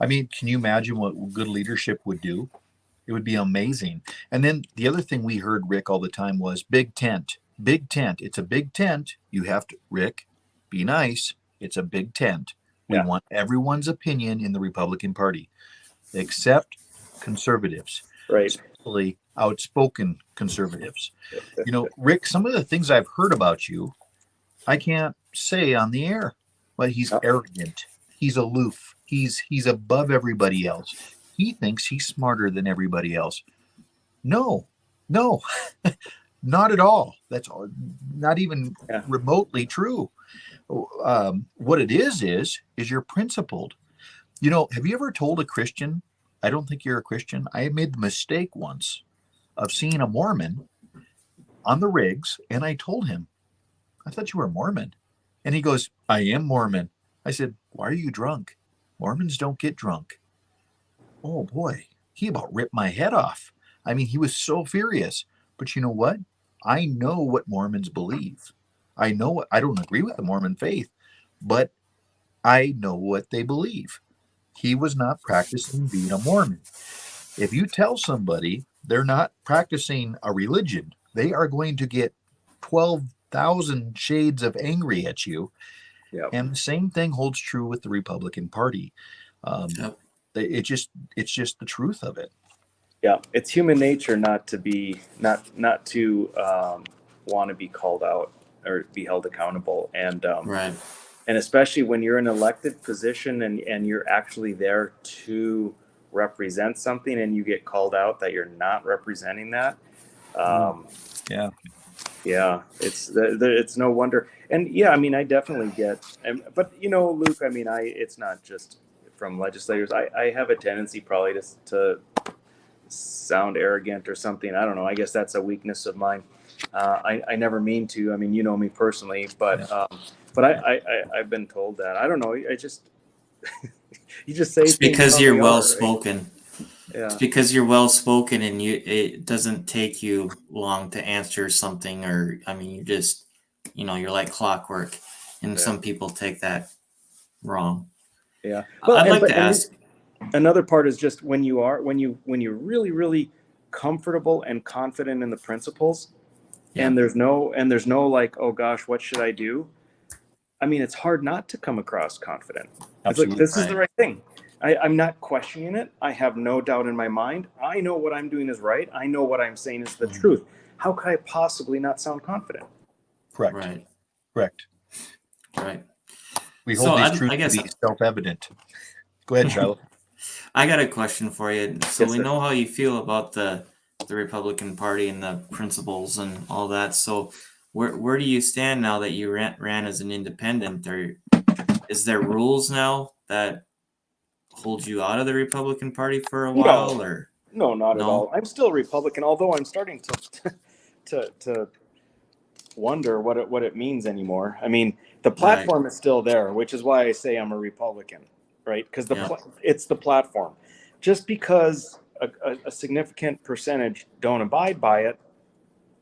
I mean, can you imagine what good leadership would do? It would be amazing. And then the other thing we heard Rick all the time was big tent. Big tent. It's a big tent. You have to, Rick, be nice. It's a big tent. We want everyone's opinion in the Republican Party, except conservatives. Right. Especially outspoken conservatives. You know, Rick, some of the things I've heard about you, I can't say on the air, but he's arrogant. He's aloof. He's above everybody else. He thinks he's smarter than everybody else. No, not at all. That's not even remotely true. What it is you're principled. You know, have you ever told a Christian, I don't think you're a Christian? I made the mistake once of seeing a Mormon on the rigs, and I told him, I thought you were Mormon. And he goes, I am Mormon. I said, why are you drunk? Mormons don't get drunk. Oh boy, he about ripped my head off. I mean, he was so furious. But you know what? I know what Mormons believe. I know I don't agree with the Mormon faith, but I know what they believe. He was not practicing being a Mormon. If you tell somebody they're not practicing a religion, they are going to get 12,000 shades of angry at you. Yep. And the same thing holds true with the Republican Party. It's just the truth of it. Yeah, it's human nature not to want to be called out or be held accountable, and right. And especially when you're in an elected position and you're actually there to represent something, and you get called out that you're not representing that. It's no wonder. And I mean, I definitely get, but you know, Luke, I mean, it's not just from legislators. I have a tendency probably to sound arrogant or something. I don't know. I guess that's a weakness of mine. I never mean to. I mean, you know me personally, but I've been told that. I don't know. I just you just say it's because you're well spoken. Right? Yeah. It's because you're well spoken, and it doesn't take you long to answer something, or I mean, you just you're like clockwork, and some people take that wrong. Yeah. Well, I'd like to ask. Another part is just when you're really, really comfortable and confident in the principles, and there's no like, oh gosh, what should I do? I mean, it's hard not to come across confident. Absolutely. It's like, this is the right thing. I'm not questioning it. I have no doubt in my mind. I know what I'm doing is right. I know what I'm saying is the truth. How could I possibly not sound confident? Correct. Right. Correct. Right. We hold these truths to be self-evident. Go ahead, Shiloh. I got a question for you. So yes, we sir. know how you feel about the Republican Party and the principles and all that. So where do you stand now that you ran as an independent? Or is there rules now that hold you out of the Republican Party for a while? Or no, not at all. I'm still Republican, although I'm starting to wonder what it means anymore. I mean, the platform is still there, which is why I say I'm a Republican, right? Because it's the platform. just because a significant percentage don't abide by it,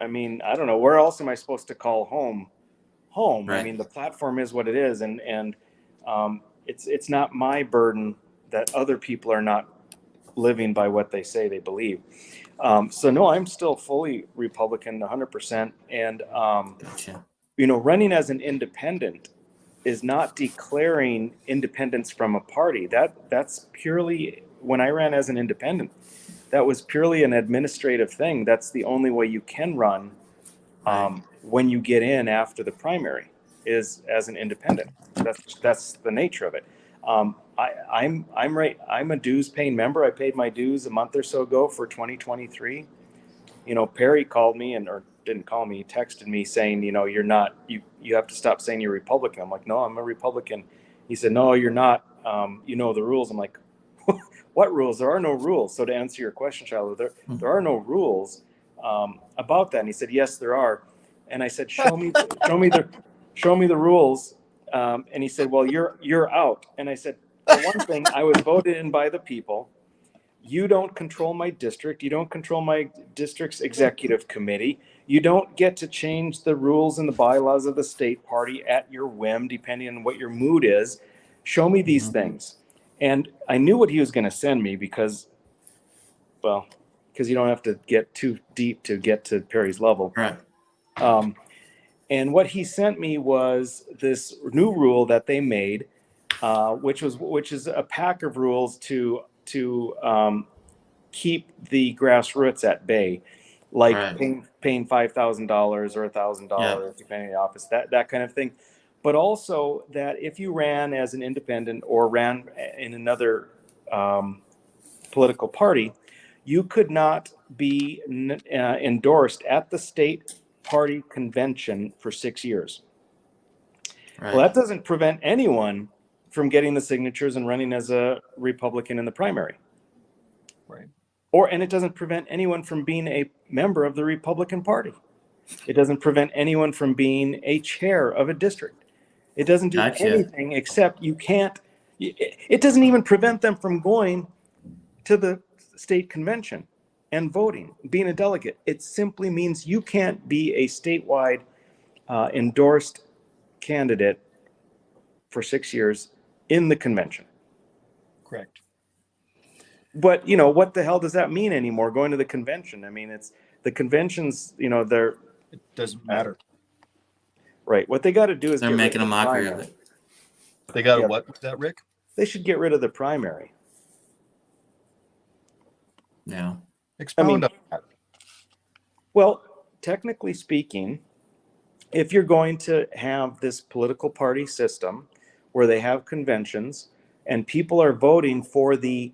I mean, I don't know, where else am I supposed to call home? I Right. mean, the platform is what it is, and it's not my burden that other people are not living by what they say they believe. So no, I'm still fully Republican, 100%. And Gotcha. running as an independent is not declaring independence from a party. That's purely, when I ran as an independent, that was purely an administrative thing. That's the only way you can run Right. when you get in after the primary, is as an independent. That's the nature of it. I'm a dues paying member. I paid my dues a month or so ago for 2023. Perry called me or didn't call me, he texted me saying, you're not, you have to stop saying you're Republican. I'm like, no, I'm a Republican. He said, no, you're not. You know the rules. I'm like, what rules? There are no rules. So to answer your question, Shiloh, there are no rules about that. And he said, yes, there are. And I said, show me the rules. And he said, well, you're out. And I said, for one thing, I was voted in by the people. You don't control my district. You don't control my district's executive committee. You don't get to change the rules and the bylaws of the state party at your whim, depending on what your mood is. Show me these things. And I knew what he was going to send me because you don't have to get too deep to get to Perry's level. Right. And what he sent me was this new rule that they made, which is a pack of rules to keep the grassroots at bay, like Right. paying $5,000 or $1,000 depending on the office, that kind of thing. But also that if you ran as an independent or ran in another political party, you could not be endorsed at the state party convention for 6 years. Right. Well, that doesn't prevent anyone from getting the signatures and running as a Republican in the primary. Right. And it doesn't prevent anyone from being a member of the Republican Party. It doesn't prevent anyone from being a chair of a district. It doesn't do anything except you can't. It doesn't even prevent them from going to the state convention and voting, being a delegate. It simply means you can't be a statewide endorsed candidate for 6 years in the convention. Correct. But what the hell does that mean anymore? Going to the convention? I mean, it's the conventions. It doesn't matter. Right. What they got to do is they're making a mockery of it. They got to what was that, Rick? They should get rid of the primary. Yeah. Expound on that. Well, technically speaking, if you're going to have this political party system where they have conventions and people are voting for the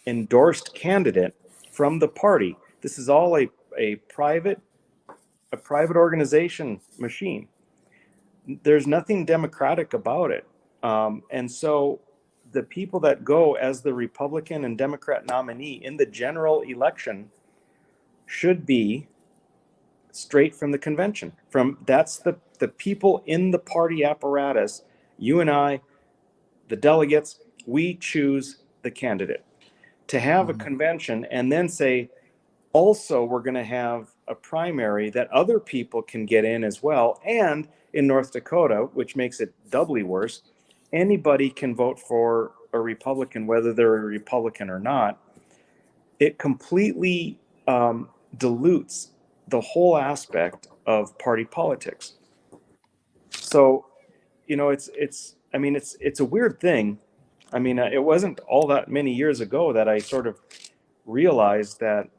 endorsed candidate from the party, this is all a private organization machine. There's nothing democratic about it. And so the people that go as the Republican and Democrat nominee in the general election should be straight from the convention. That's the people in the party apparatus. You and I, the delegates, we choose the candidate. To have a convention and then say, also, we're going to have a primary that other people can get in as well. And in North Dakota, which makes it doubly worse, anybody can vote for a Republican, whether they're a Republican or not. It completely dilutes the whole aspect of party politics. So, it's a weird thing. I mean, it wasn't all that many years ago that I sort of realized that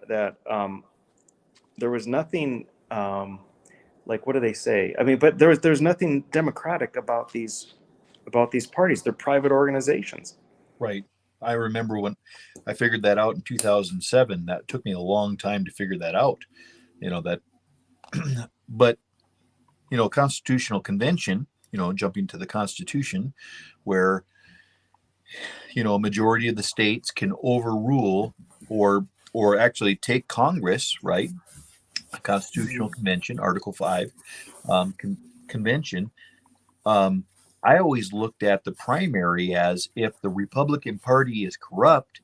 there was nothing like, what do they say? I mean, but there's nothing democratic about these parties. They're private organizations. Right. I remember when I figured that out in 2007. That took me a long time to figure that out. But constitutional convention. Jumping to the Constitution, where a majority of the states can overrule or actually take Congress, right? Constitutional Convention, Article 5 convention, I always looked at the primary as if the Republican Party is corrupt,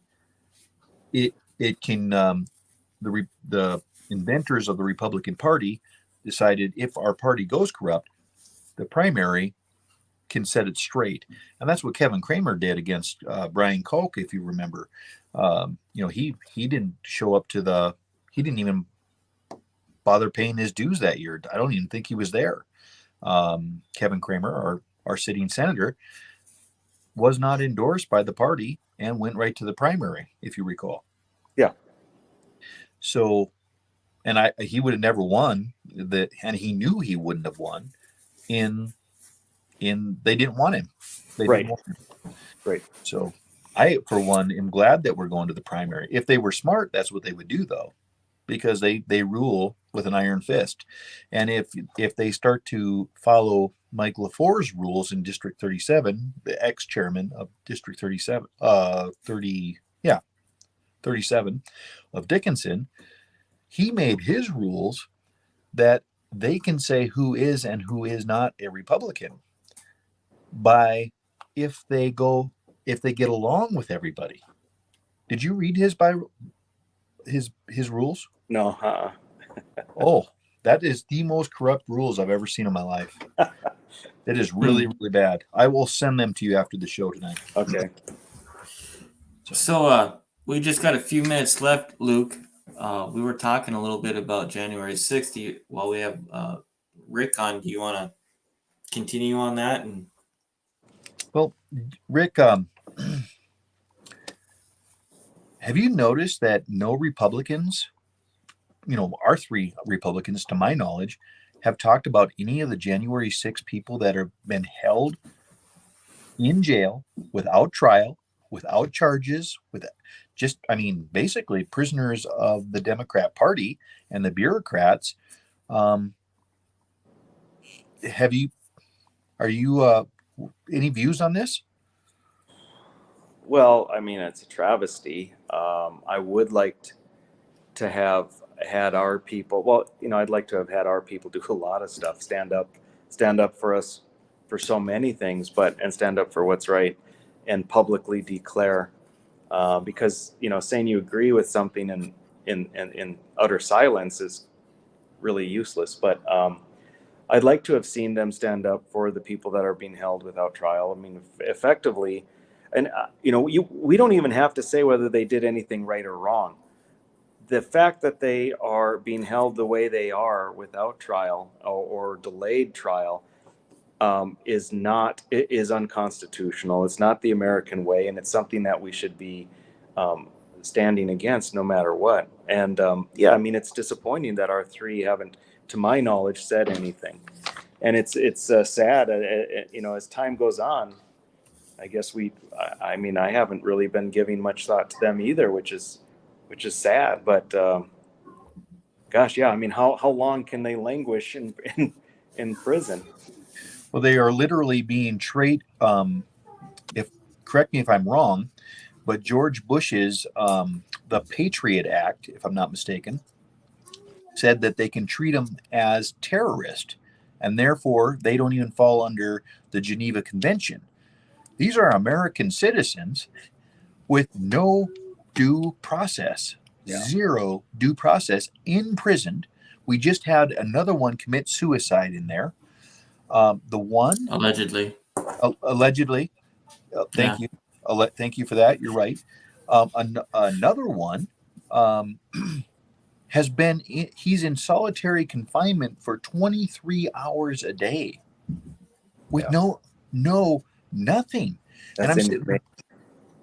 it can the inventors of the Republican Party decided if our party goes corrupt, the primary can set it straight, and that's what Kevin Kramer did against Brian Koch, if you remember. He didn't show up to he didn't even bother paying his dues that year. I don't even think he was there. Kevin Kramer, our sitting senator, was not endorsed by the party and went right to the primary, if you recall. Yeah. So, and he would have never won that, and he knew he wouldn't have won. They didn't want him. Right. Didn't want him. Right. So, I, for one, am glad that we're going to the primary. If they were smart, that's what they would do, though, because they rule with an iron fist. And if they start to follow Mike LaFleur's rules in District 37, the ex-chairman of District 37 of Dickinson, he made his rules that they can say who is and who is not a Republican by if they get along with everybody. Did you read his rules? No. Oh, that is the most corrupt rules I've ever seen in my life. It is really, really bad. I will send them to you after the show tonight. Okay. So we just got a few minutes left, Luke. We were talking a little bit about January 6th. While we have Rick on, do you want to continue on that? Well, Rick, have you noticed that no Republicans, our three Republicans, to my knowledge, have talked about any of the January 6 people that have been held in jail without trial, without charges, basically prisoners of the Democrat Party and the bureaucrats. Are you any views on this? Well, I mean, it's a travesty. I would like to have had our people. Well, I'd like to have had our people do a lot of stuff, stand up for us for so many things, and stand up for what's right and publicly declare. Because saying you agree with something in utter silence is really useless. But I'd like to have seen them stand up for the people that are being held without trial. I mean, effectively, and we don't even have to say whether they did anything right or wrong. The fact that they are being held the way they are without trial or delayed trial is unconstitutional. It's not the American way, and it's something that we should be standing against no matter what. And I mean, it's disappointing that our three haven't, to my knowledge, said anything. And it's sad. As time goes on, I guess I haven't really been giving much thought to them either, which is sad. But gosh, yeah, I mean, how long can they languish in prison? Well, they are literally being correct me if I'm wrong, but George Bush's the Patriot Act, if I'm not mistaken, said that they can treat them as terrorists, and therefore they don't even fall under the Geneva Convention. These are American citizens with no due process, zero due process, imprisoned. We just had another one commit suicide in there. The one Allegedly. Thank you. Thank you for that. You're right. Another one he's in solitary confinement for 23 hours a day with nothing. That's and I'm saying,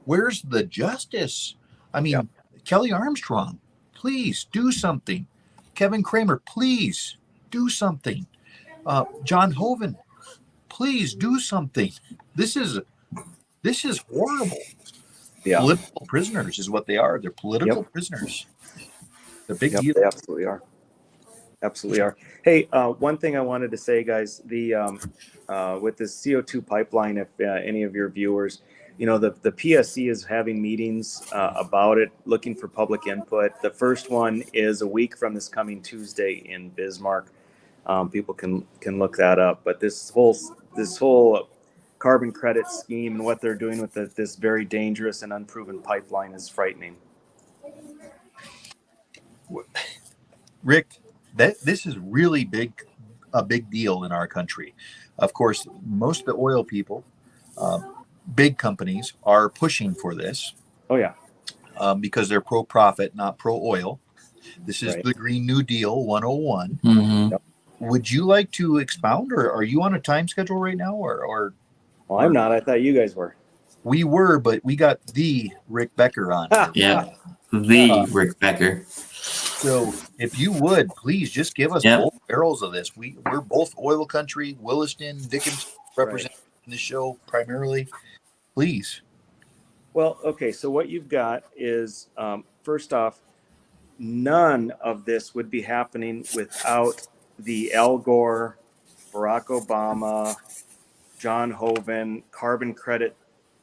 where's the justice? I mean, Kelly Armstrong, please do something. Kevin Kramer, please do something. John Hoeven, please do something. This is horrible. Yeah. Political prisoners is what they are. They're political prisoners. They're big deal. They absolutely are. Absolutely are. Hey, one thing I wanted to say, guys, with this CO2 pipeline, if any of your viewers, the PSC is having meetings about it, looking for public input. The first one is a week from this coming Tuesday in Bismarck. People can look that up. But this whole carbon credit scheme and what they're doing with this very dangerous and unproven pipeline is frightening. Rick, this is really a big deal in our country. Of course, most of the oil people, big companies, are pushing for this. Oh yeah, because they're pro-profit, not pro-oil. This is right. the Green New Deal 101. Mm-hmm. Yep. Would you like to expound, or are you on a time schedule right now, or Well, I'm not. I thought you guys were. we were, but we got the Rick Becker on here. Yeah, the Rick Becker. So if you would, please just give us both barrels of this. We're both oil country, Williston, Dickinson representing the show primarily. Please. Well, okay. So what you've got is, first off, none of this would be happening without the Al Gore, Barack Obama, John Hoeven carbon credit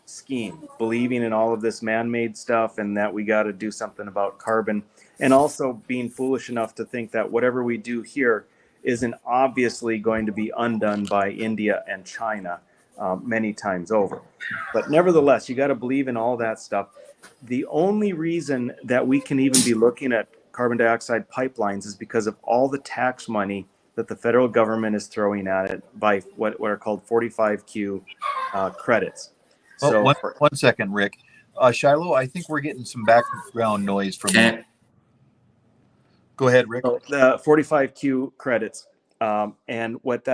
scheme, believing in all of this man-made stuff and that we got to do something about carbon, and also being foolish enough to think that whatever we do here isn't obviously going to be undone by India and China many times over. But nevertheless, you got to believe in all that stuff. The only reason that we can even be looking at carbon dioxide pipelines is because of all the tax money that the federal government is throwing at it by what are called 45Q credits. Well, So one second, Rick. Shiloh, I think we're getting some background noise from you. Go ahead, Rick. So the 45Q credits, and what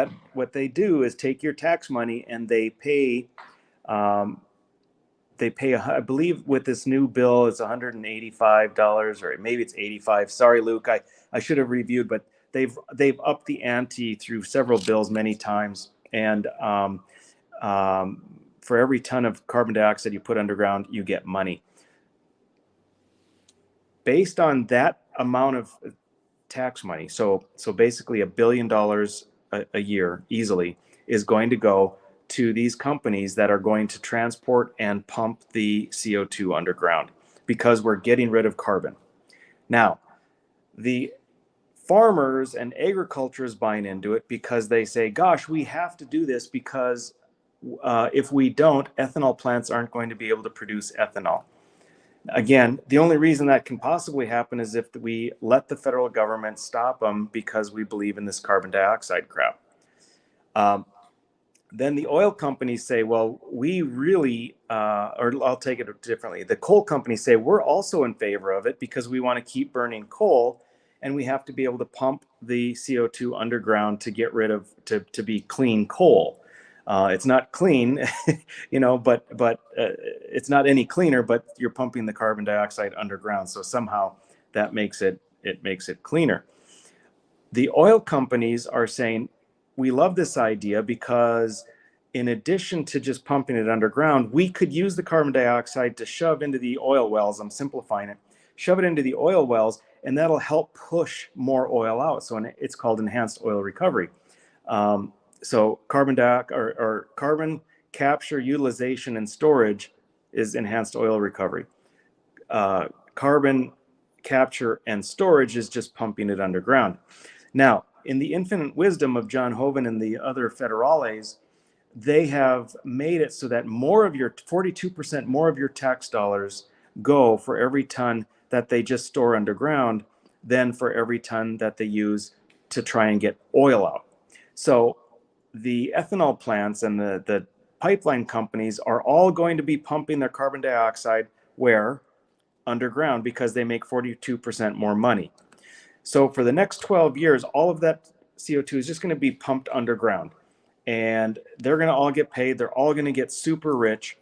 they do is take your tax money and they pay. I believe with this new bill, it's $185 or maybe it's $85. Sorry, Luke, I should have reviewed, but they've upped the ante through several bills many times, and for every ton of carbon dioxide you put underground, you get money. Based on that amount of tax money, so basically $1 billion a year easily is going to go to these companies that are going to transport and pump the CO2 underground because we're getting rid of carbon. Now, the farmers and agriculture is buying into it because they say, gosh, we have to do this because if we don't, ethanol plants aren't going to be able to produce ethanol. Again, the only reason that can possibly happen is if we let the federal government stop them because we believe in this carbon dioxide crap. Then the oil companies say, well, we really, or I'll take it differently. The coal companies say, we're also in favor of it because we want to keep burning coal and we have to be able to pump the CO2 underground to get rid of, to be clean coal. It's not clean, but it's not any cleaner, but you're pumping the carbon dioxide underground. So somehow that makes it cleaner. The oil companies are saying, we love this idea because in addition to just pumping it underground, we could use the carbon dioxide to shove into the oil wells. I'm simplifying it. Shove it into the oil wells, and that'll help push more oil out. So it's called enhanced oil recovery. So carbon capture, utilization, and storage is enhanced oil recovery. Carbon capture and storage is just pumping it underground. Now, in the infinite wisdom of John Hoeven and the other federales, they have made it so that more of your 42% more of your tax dollars go for every ton that they just store underground than for every ton that they use to try and get oil out. So the ethanol plants and the pipeline companies are all going to be pumping their carbon dioxide where? Underground, because they make 42% more money. So for the next 12 years, all of that CO2 is just going to be pumped underground. And they're going to all get paid. They're all going to get super rich.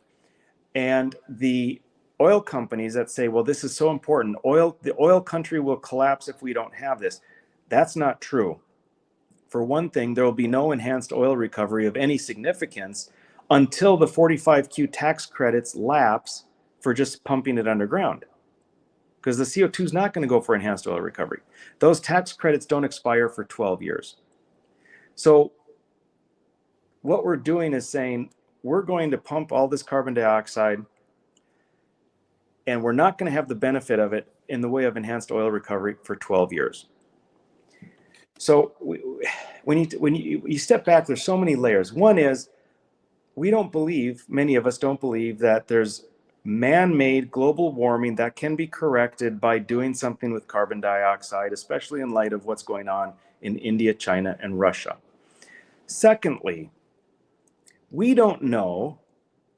And the oil companies that say, well, this is so important, the oil country will collapse if we don't have this. That's not true. For one thing, there will be no enhanced oil recovery of any significance until the 45Q tax credits lapse for just pumping it underground. Because the CO2 is not going to go for enhanced oil recovery. Those tax credits don't expire for 12 years. So what we're doing is saying, we're going to pump all this carbon dioxide and we're not going to have the benefit of it in the way of enhanced oil recovery for 12 years. So when you step back, there's so many layers. One is we don't believe, many of us don't believe that there's man-made global warming that can be corrected by doing something with carbon dioxide, especially in light of what's going on in India, China, and Russia. Secondly, we don't know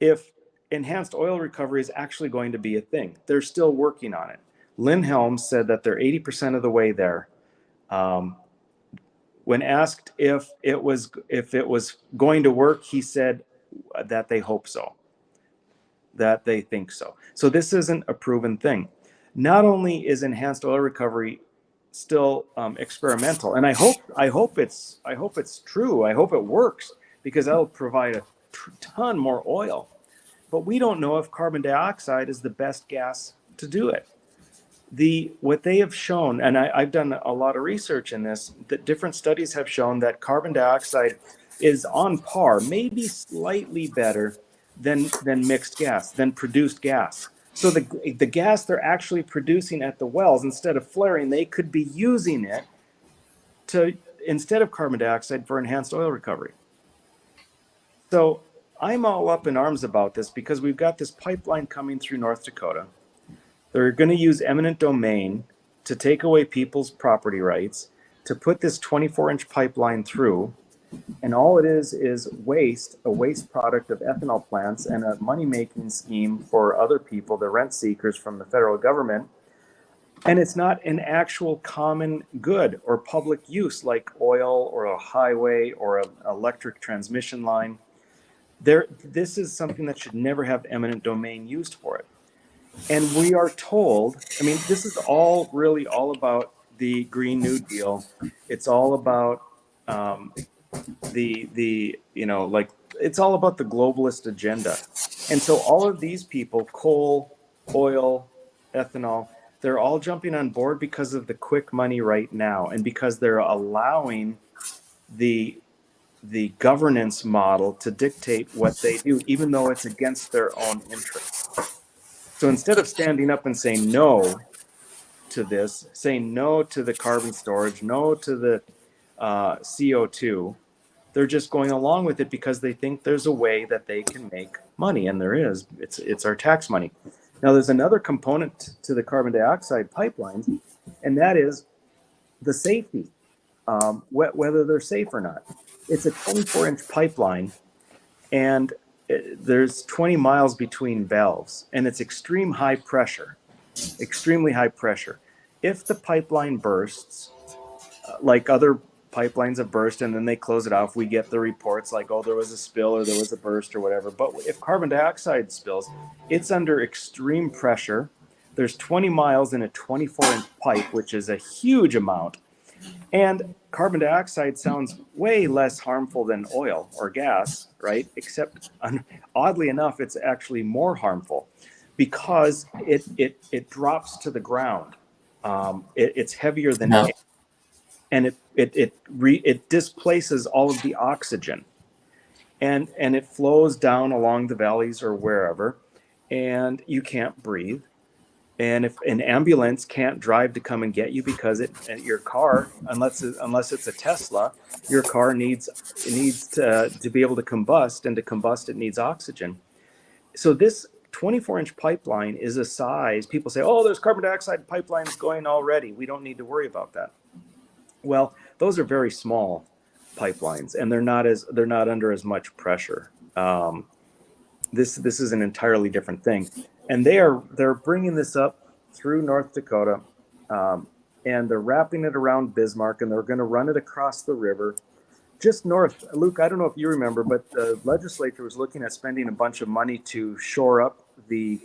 if enhanced oil recovery is actually going to be a thing. They're still working on it. Lynn Helms said that they're 80% of the way there. When asked if it was going to work, he said that they hope so, that they think so. So this isn't a proven thing. Not only is enhanced oil recovery still experimental, and I hope it's true. I hope it works, because that'll provide a ton more oil. But we don't know if carbon dioxide is the best gas to do it. What they have shown, and I've done a lot of research in this, that different studies have shown that carbon dioxide is on par, maybe slightly better than mixed gas, than produced gas. So the gas they're actually producing at the wells, instead of flaring, they could be using it to, instead of carbon dioxide, for enhanced oil recovery. So I'm all up in arms about this, because we've got this pipeline coming through North Dakota. They're going to use eminent domain to take away people's property rights, to put this 24-inch pipeline through. And all it is waste, a waste product of ethanol plants, and a money-making scheme for other people, the rent seekers from the federal government. And it's not an actual common good or public use like oil or a highway or an electric transmission line. This is something that should never have eminent domain used for it. And we are told, I mean, this is all really all about the Green New Deal. It's all about it's all about the globalist agenda. And so all of these people, coal, oil, ethanol, they're all jumping on board because of the quick money right now, and because they're allowing the governance model to dictate what they do, even though it's against their own interests. So instead of standing up and saying no to this, saying no to the carbon storage, no to the CO2, they're just going along with it because they think there's a way that they can make money, and there is. It's our tax money. Now, there's another component to the carbon dioxide pipelines, and that is the safety, whether they're safe or not. It's a 24-inch pipeline, and there's 20 miles between valves, and it's extremely high pressure. If the pipeline bursts, like other pipelines have burst and then they close it off, we get the reports like, oh, there was a spill or there was a burst or whatever. But if carbon dioxide spills, it's under extreme pressure. There's 20 miles in a 24-inch pipe, which is a huge amount. And carbon dioxide sounds way less harmful than oil or gas, right? Except oddly enough, it's actually more harmful because it drops to the ground. It's heavier than air, and it displaces all of the oxygen, and it flows down along the valleys or wherever, and you can't breathe. And if an ambulance can't drive to come and get you because your car, unless it's a Tesla, your car needs to be able to combust, and to combust it needs oxygen. So this 24-inch pipeline is a size. People say, oh, there's carbon dioxide pipelines going already. We don't need to worry about that. Well, those are very small pipelines, and they're not under as much pressure. This is an entirely different thing. And they're bringing this up through North Dakota, and they're wrapping it around Bismarck, and they're going to run it across the river, just north. Luke, I don't know if you remember, but the legislature was looking at spending a bunch of money to shore up the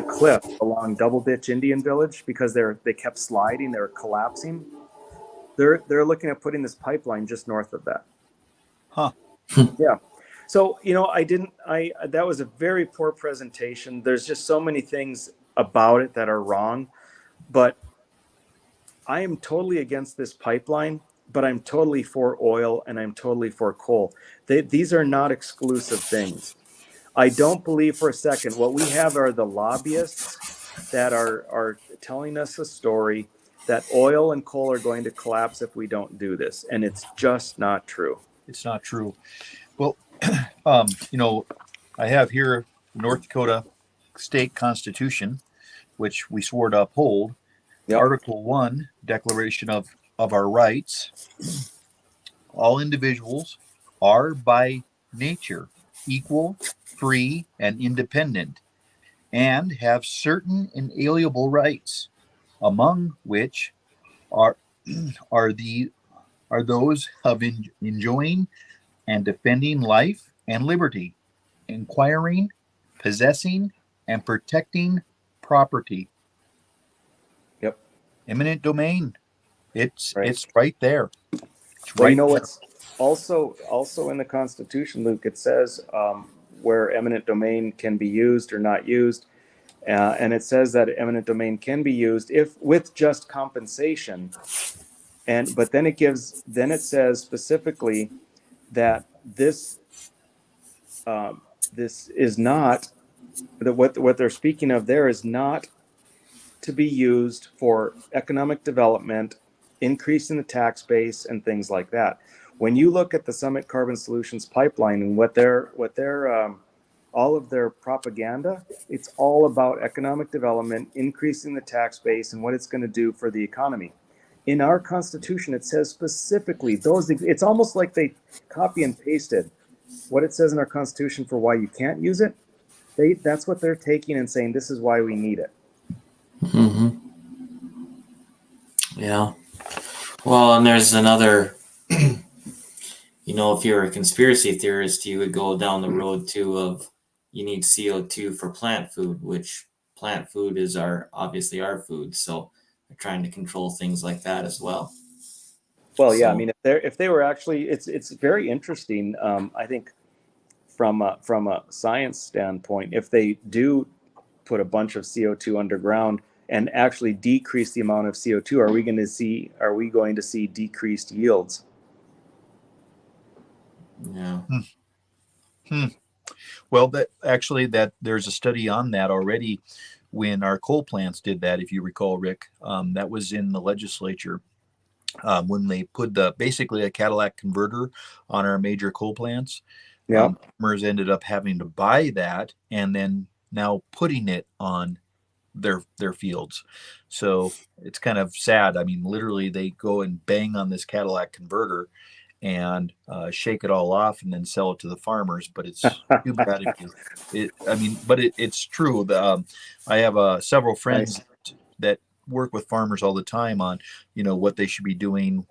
cliff along Double Ditch Indian Village because they kept sliding, they were collapsing. They're looking at putting this pipeline just north of that. Huh. Yeah. So, that was a very poor presentation. There's just so many things about it that are wrong, but I am totally against this pipeline, but I'm totally for oil and I'm totally for coal. These are not exclusive things. I don't believe for a second what we have are the lobbyists that are telling us a story that oil and coal are going to collapse if we don't do this. And it's just not true. It's not true. Well, You know, I have here North Dakota State Constitution, which we swore to uphold. Yep. Article 1, Declaration of our Rights. All individuals are by nature equal, free, and independent, and have certain inalienable rights, among which are are the are those of enjoying and defending life and liberty, inquiring, possessing, and protecting property. Yep. Eminent domain. It's Right. it's right there. It's Well, you right know there. what's also in the Constitution, Luke, it says where eminent domain can be used or not used, and it says that eminent domain can be used if with just compensation, but then it says specifically that this is not that what they're speaking of there is not to be used for economic development, increasing the tax base, and things like that. When you look at the Summit Carbon Solutions pipeline and what their all of their propaganda, it's all about economic development, increasing the tax base, and what it's going to do for the economy. In our Constitution, it says specifically those. It's almost like they copy and pasted what it says in our Constitution for why you can't use it. That's what they're taking and saying this is why we need it. Mm-hmm. Yeah. Well, and there's another, if you're a conspiracy theorist, you would go down the road too of you need CO2 for plant food, which plant food is obviously our food. So they're trying to control things like that as well. Well, yeah, I So- mean, if they were actually, it's very interesting. I think from a science standpoint, if they do put a bunch of CO2 underground and actually decrease the amount of CO2, are we going to see decreased yields? Yeah. Well, that there's a study on that already. When our coal plants did that, if you recall, Rick, that was in the legislature when they put basically a Cadillac converter on our major coal plants. Yeah. Farmers ended up having to buy that and then now putting it on their fields. So it's kind of sad. I mean, literally, they go and bang on this Cadillac converter and shake it all off and then sell it to the farmers. But it's too bad if you. It's true. I have several friends that work with farmers all the time on what they should be doing,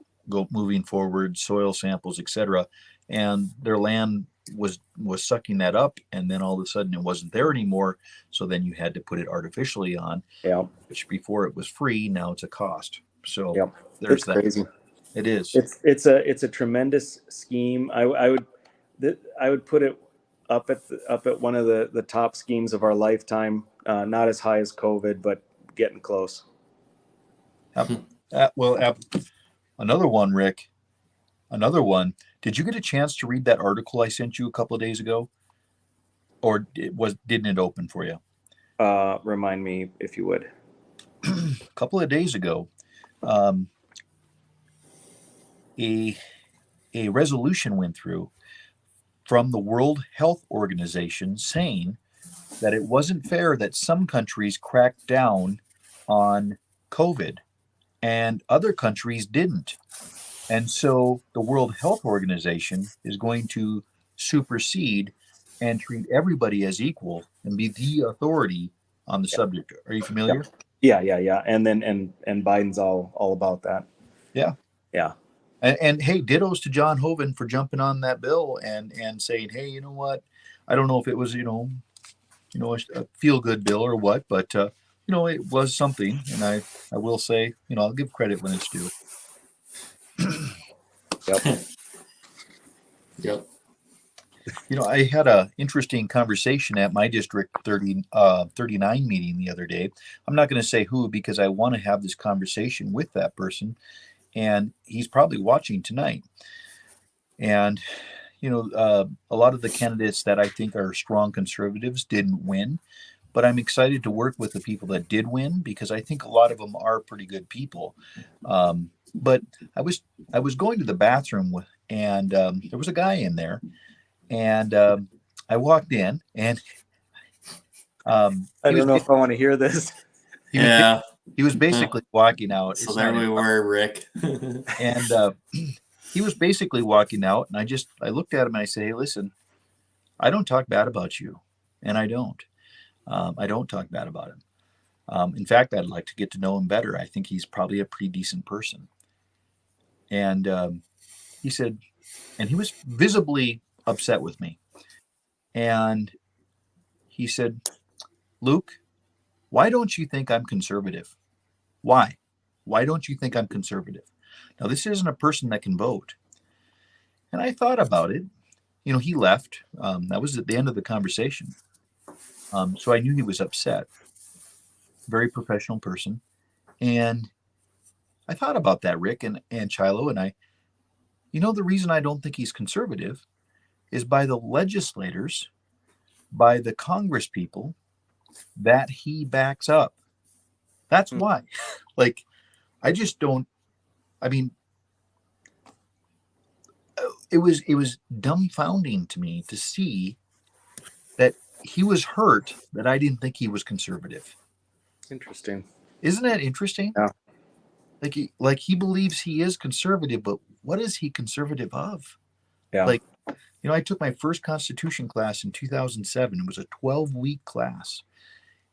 moving forward, soil samples, etc. And their land was sucking that up, and then all of a sudden it wasn't there anymore. So then you had to put it artificially on. Yeah. Which before it was free, now it's a cost. So Yep. there's It's that. crazy. It is. It's a tremendous scheme. I would put it up at one of the top schemes of our lifetime. Not as high as COVID, but getting close. Another one, Rick. Another one. Did you get a chance to read that article I sent you a couple of days ago, or didn't it open for you? Remind me if you would. A couple of days ago, a resolution went through from the World Health Organization saying that it wasn't fair that some countries cracked down on COVID and other countries didn't. And so the World Health Organization is going to supersede and treat everybody as equal and be the authority on the subject. Are you familiar? Yeah. And then and Biden's all about that. Yeah. Yeah. And hey, dittos to John Hoeven for jumping on that bill and saying, hey, you know what? I don't know if it was, a feel good bill or what, but it was something. And I will say, I'll give credit when it's due. Yep. Yep. I had an interesting conversation at my District 39 meeting the other day. I'm not going to say who because I want to have this conversation with that person, and he's probably watching tonight. And, a lot of the candidates that I think are strong conservatives didn't win, but I'm excited to work with the people that did win because I think a lot of them are pretty good people. But I was going to the bathroom and there was a guy in there. And I walked in, and I don't know if I want to hear this. Yeah. he was basically walking out. So there we were, Rick. And he was basically walking out, and I looked at him and I said, "Hey, listen, I don't talk bad about you, and I don't. I don't talk bad about him. In fact, I'd like to get to know him better. I think he's probably a pretty decent person." And he said, and he was visibly upset with me. And he said, "Luke, why don't you think I'm conservative? Why? Why don't you think I'm conservative?" Now, this isn't a person that can vote. And I thought about it. You know, he left. That was at the end of the conversation. So I knew he was upset. Very professional person. And I thought about that, Rick and Chilo, and the reason I don't think he's conservative is by the legislators, by the Congress people that he backs up. That's why. Like, I just don't, I mean, it was dumbfounding to me to see that he was hurt that I didn't think he was conservative. Interesting. Isn't that interesting? Yeah. Like he believes he is conservative, but what is he conservative of? Yeah. Like, I took my first Constitution class in 2007. It was a 12-week class.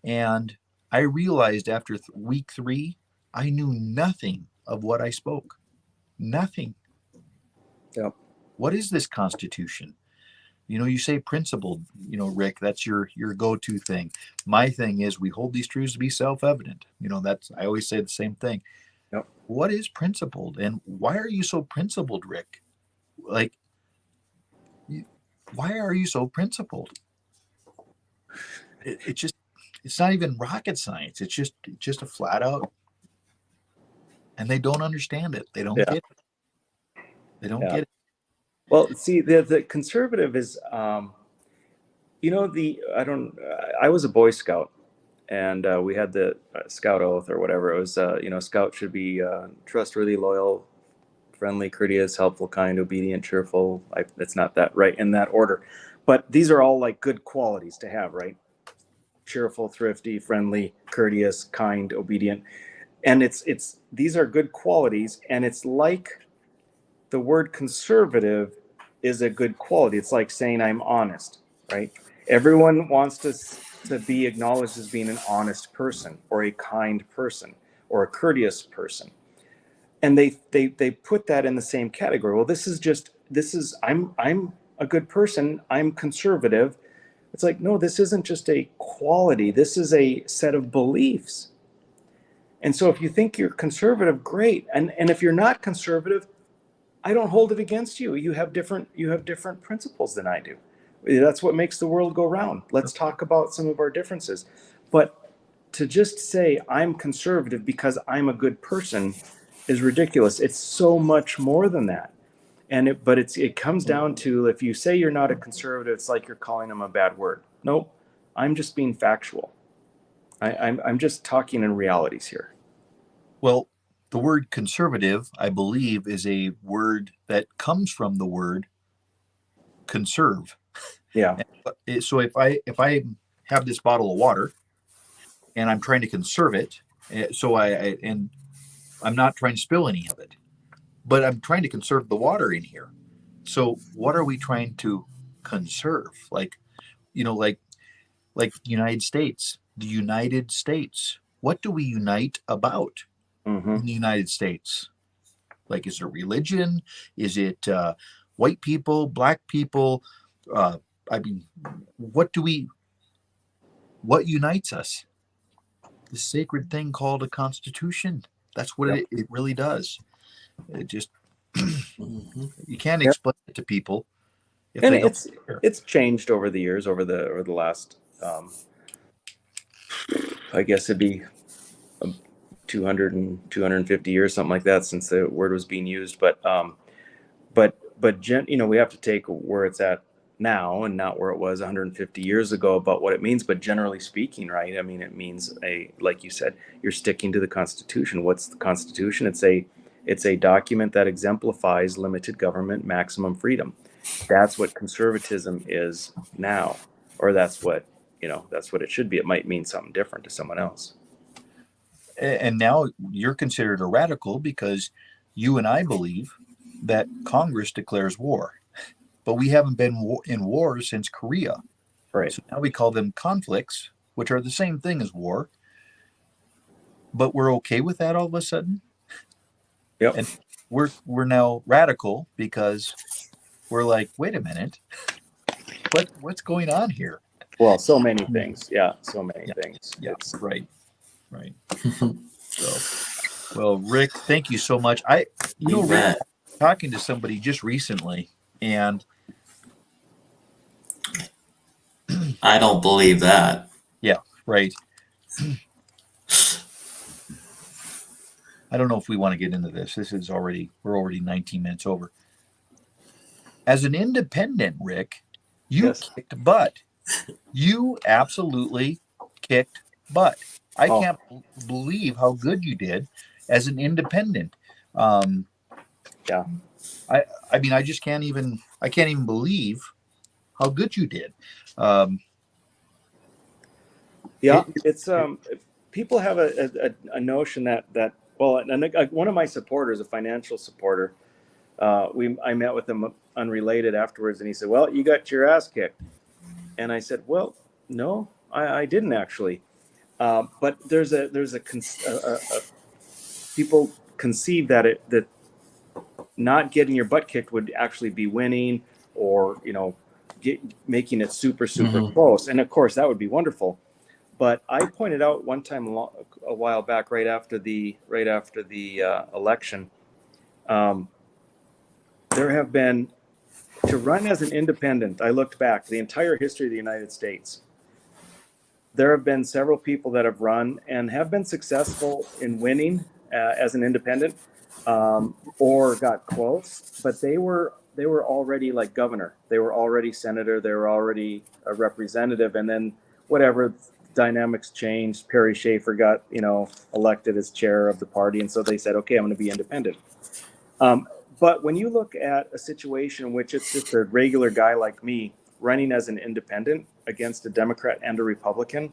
And I realized after week 3, I knew nothing of what I spoke. Nothing. Yeah. What is this Constitution? You say principled, Rick, that's your go-to thing. My thing is we hold these truths to be self-evident. I always say the same thing. Yep. What is principled, and why are you so principled, Rick? Like, why are you so principled? It's not even rocket science. It's just a flat out, and they don't understand it. They don't get it. They don't get it. Well, see, the conservative is, I was a Boy Scout, and we had the Scout oath or whatever. It was, Scout should be trustworthy, loyal, friendly, courteous, helpful, kind, obedient, cheerful. It's not that right in that order, but these are all like good qualities to have, right? Cheerful, thrifty, friendly, courteous, kind, obedient, and these are good qualities, and it's like the word conservative is a good quality. It's like saying I'm honest, right? Everyone wants to be acknowledged as being an honest person or a kind person or a courteous person. And they put that in the same category. Well, I'm a good person. I'm conservative. It's like, no, this isn't just a quality. This is a set of beliefs. And so if you think you're conservative, great. And if you're not conservative, I don't hold it against you. You have different principles than I do. That's what makes the world go round. Let's talk about some of our differences. But to just say I'm conservative because I'm a good person is ridiculous. It's so much more than that. And it comes down to, if you say you're not a conservative, it's like you're calling them a bad word. Nope. I'm just being factual. I'm just talking in realities here. Well, the word conservative, I believe, is a word that comes from the word conserve. Yeah. So if I have this bottle of water and I'm trying to conserve it, and I'm not trying to spill any of it, but I'm trying to conserve the water in here. So what are we trying to conserve? Like the United States, what do we unite about? Mm-hmm. In the United States? Like, is it religion? Is it white people, black people? What unites us? The sacred thing called a constitution. That's what it really does. It just, you can't explain it to people. And it's changed over the years, over the last, I guess it'd be 200 and 250 years, something like that, since the word was being used. But we have to take where it's at now and not where it was 150 years ago about what it means. But generally speaking, right? I mean, it means like you said, you're sticking to the Constitution. What's the Constitution? It's a document that exemplifies limited government, maximum freedom. that's what conservatism is now, or that's what it should be. It might mean something different to someone else. And now you're considered a radical because you and I believe that Congress declares war, but we haven't been in war since Korea. Right. So now we call them conflicts, which are the same thing as war. But we're okay with that all of a sudden. Yep. And we're now radical because we're like, wait a minute, what's going on here? Well, so many things. Yeah, so many things. Yeah, It's, right. So, well, Rick, thank you so much. Rick, talking to somebody just recently, and I don't believe that. yeah, right. I don't know if we want to get into this. We're already 19 minutes over. As an independent, Rick, you kicked butt. You absolutely kicked butt. I can't believe how good you did as an independent. Yeah. I mean, I can't even believe how good you did. It's people have a notion that well, and one of my supporters, a financial supporter, I met with him unrelated afterwards, and he said, "Well, you got your ass kicked," and I said, "Well, no, I didn't actually." But there's a people conceive that not getting your butt kicked would actually be winning, or making it super close, and of course that would be wonderful. But I pointed out one time a while back, right after the election, there have been, to run as an independent, I looked back the entire history of the United States. There have been several people that have run and have been successful in winning as an independent, or got close, but they were already like governor, they were already senator, they were already a representative, and then whatever dynamics changed, Perry Schaefer got elected as chair of the party, and so they said, okay, I'm going to be independent. But when you look at a situation in which it's just a regular guy like me running as an independent against a Democrat and a Republican,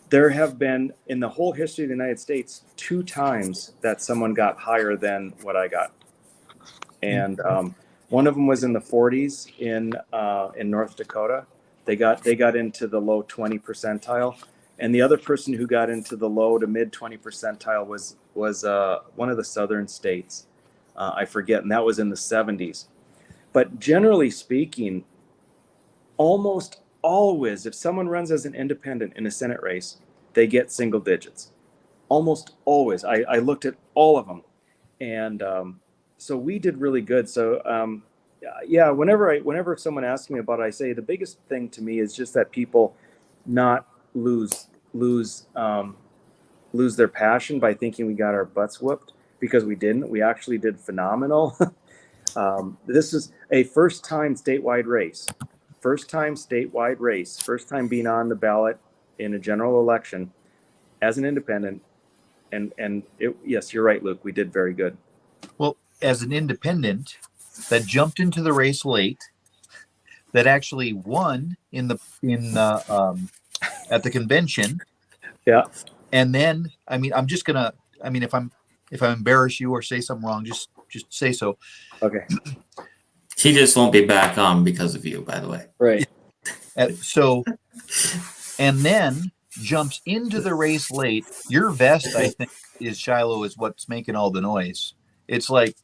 there have been, in the whole history of the United States, 2 times that someone got higher than what I got. And one of them was in the 40s in North Dakota. They got into the low 20 percentile. And the other person who got into the low to mid 20 percentile was one of the southern states. I forget, and that was in the 70s. But generally speaking, almost always, if someone runs as an independent in a Senate race, they get single digits. Almost always. I looked at all of them. And so we did really good. So yeah, whenever someone asks me about it, I say the biggest thing to me is just that people not lose their passion by thinking we got our butts whooped, because we didn't. We actually did phenomenal. This is a first-time statewide race. First time being on the ballot in a general election as an independent. And yes, you're right, Luke. We did very good. Well, as an independent that jumped into the race late, that actually won at the convention. Yeah. And then, I mean, if I embarrass you or say something wrong, just say so. Okay. He just won't be back on because of you, by the way. Right. And then jumps into the race late. Your vest, I think, Shiloh, is what's making all the noise. It's like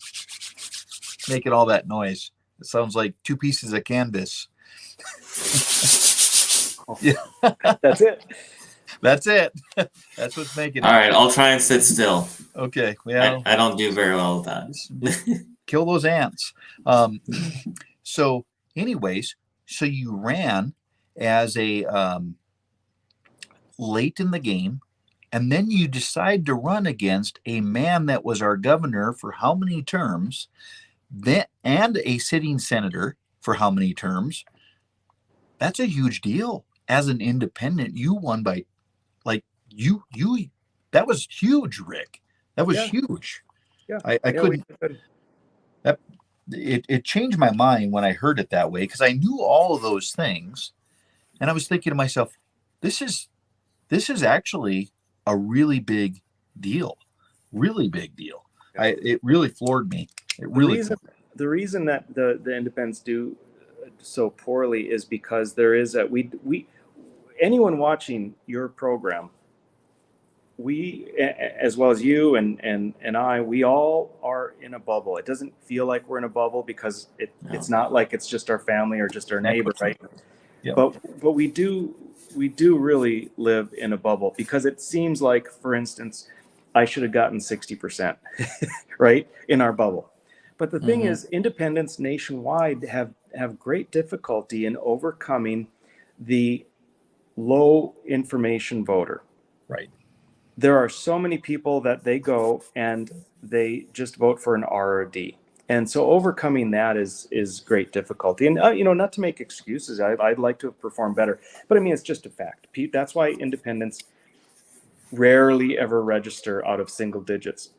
making all that noise. It sounds like 2 pieces of canvas. Yeah. That's it. That's it. That's what's making it. All right, I'll try and sit still. Okay. Well, I don't do very well with that. Kill those ants. So anyways, so you ran as a late in the game, and then you decide to run against a man that was our governor for how many terms, and a sitting senator for how many terms. That's a huge deal. As an independent, you won by, like, you that was huge, Rick. That was huge. Yeah. I couldn't. it changed my mind when I heard it that way, because I knew all of those things, and I was thinking to myself, this is actually a really big deal, really big deal. It really floored me. It really The reason that the independents do so poorly is because there is a we anyone watching your program, we, as well as you and I, we all are in a bubble. It doesn't feel like we're in a bubble because it's not like it's just our family or just our neighbor, right? Yep. But we do really live in a bubble, because it seems like, for instance, I should have gotten 60%, right, in our bubble. But the thing is, independents nationwide have great difficulty in overcoming the low information voter. Right. There are so many people that they go and they just vote for an R or a D. And so overcoming that is great difficulty. And, not to make excuses, I'd like to have performed better. But I mean, it's just a fact. That's why independents rarely ever register out of single digits,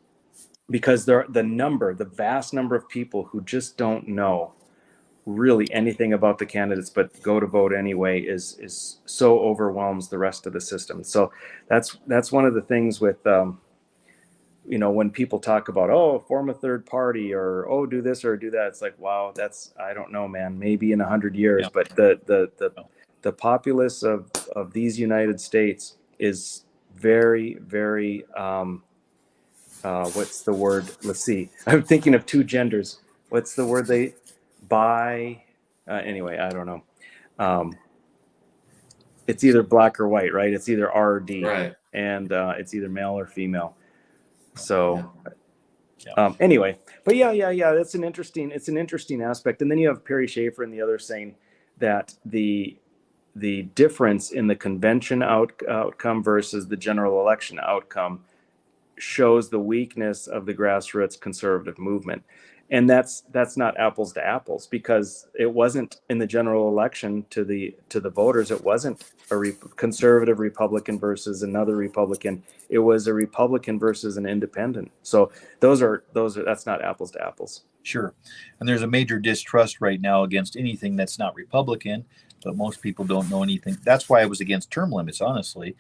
because the vast number of people who just don't know really anything about the candidates but go to vote anyway is so overwhelms the rest of the system. So that's one of the things with when people talk about, oh, form a third party, or oh, do this or do that, it's like, wow, I don't know, man, maybe in 100 years. But the populace of these United States is very, very what's the word? Let's see. I'm thinking of two genders. What's the word anyway, I don't know. It's either black or white, right? It's either R or D, Right. and it's either male or female. So anyway, but yeah, it's an interesting aspect. And then you have Perry Schaefer and the others saying that the difference in the convention outcome versus the general election outcome shows the weakness of the grassroots conservative movement. And that's not apples to apples, because it wasn't in the general election to the voters. It wasn't a conservative Republican versus another Republican. It was a Republican versus an independent. So that's not apples to apples. Sure. And there's a major distrust right now against anything that's not Republican, but most people don't know anything. That's why I was against term limits, honestly,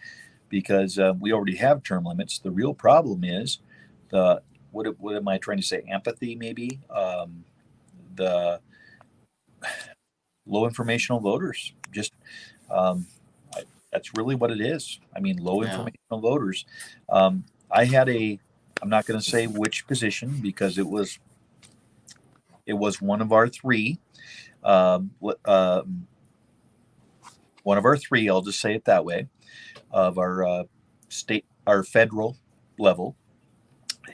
because we already have term limits. The real problem is what am I trying to say? Empathy, maybe. The low informational voters. Just that's really what it is. I mean, low informational voters. I had I'm not going to say which position, because it was one of our three. One of our three, I'll just say it that way, of our our federal level.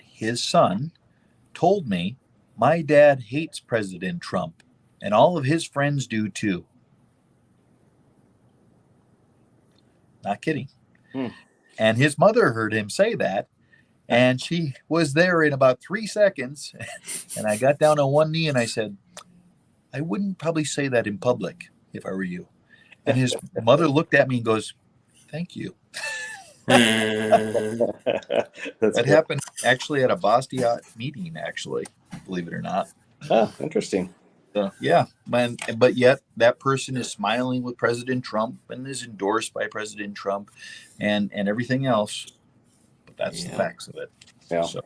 His son told me, my dad hates President Trump, and all of his friends do too. Not kidding. And his mother heard him say that, and she was there in about 3 seconds. And I got down on one knee and I said, I wouldn't probably say that in public if I were you. And his mother looked at me and goes, thank you. That happened actually at a Bastiat meeting, actually, believe it or not. Oh, interesting. So, yeah, but yet that person is smiling with President Trump and is endorsed by President Trump and everything else. But that's the facts of it. Yeah. So,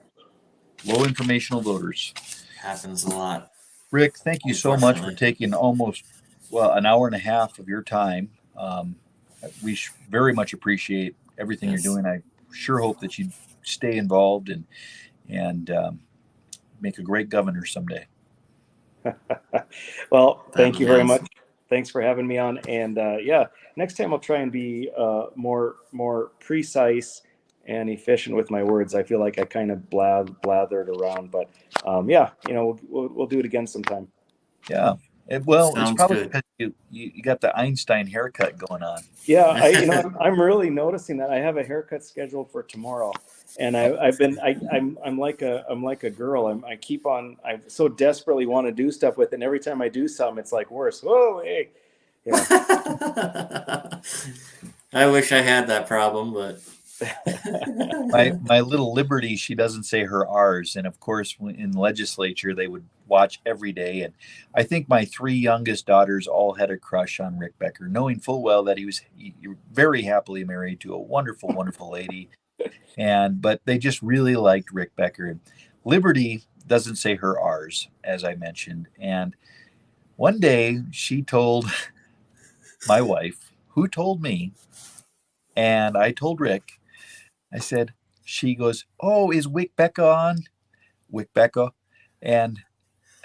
low informational voters. Happens a lot. Rick, thank you so much for taking almost an hour and a half of your time. We very much appreciate everything you're doing. I sure hope that you stay involved and make a great governor someday. Well, thank you very much. Thanks for having me on. And next time I'll try and be more precise and efficient with my words. I feel like I kind of blathered around, but we'll do it again sometime. Yeah. It's probably because you got the Einstein haircut going on. Yeah, I'm really noticing that. I have a haircut scheduled for tomorrow, and I'm like a girl. I so desperately want to do stuff with it, and every time I do something, it's like worse. Whoa, hey. Yeah. I wish I had that problem, but My little Liberty, she doesn't say her R's, and of course, in legislature, they would watch every day. And I think my three youngest daughters all had a crush on Rick Becker, knowing full well that he was very happily married to a wonderful, wonderful lady. But they just really liked Rick Becker. And Liberty doesn't say her R's, as I mentioned. And one day she told my wife, who told me, and I told Rick, I said, she goes, "Oh, is Wick Becca on?" Wick Becca. And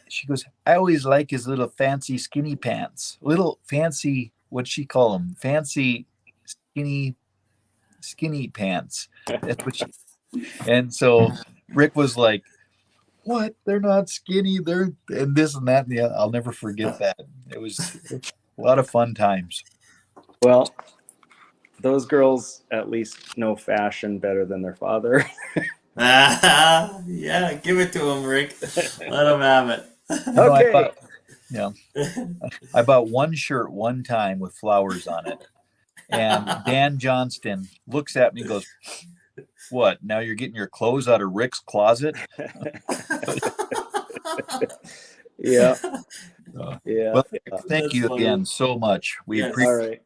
she goes, "I always like his little fancy skinny pants. Little fancy, what'd she call them? Fancy skinny pants." That's what she, and so Rick was like, "What? They're not skinny. They're," and this and that. And the other. I'll never forget that. It was a lot of fun times. Well, those girls at least know fashion better than their father. Yeah, give it to him, Rick. Let him have it. know, I Okay. bought, yeah, I bought one shirt one time with flowers on it, and Dan Johnston looks at me and goes, "What? Now you're getting your clothes out of Rick's closet?" Yeah. Uh, Yeah. Well, thank That's you funny. again so much. We Yes. All appreciate right.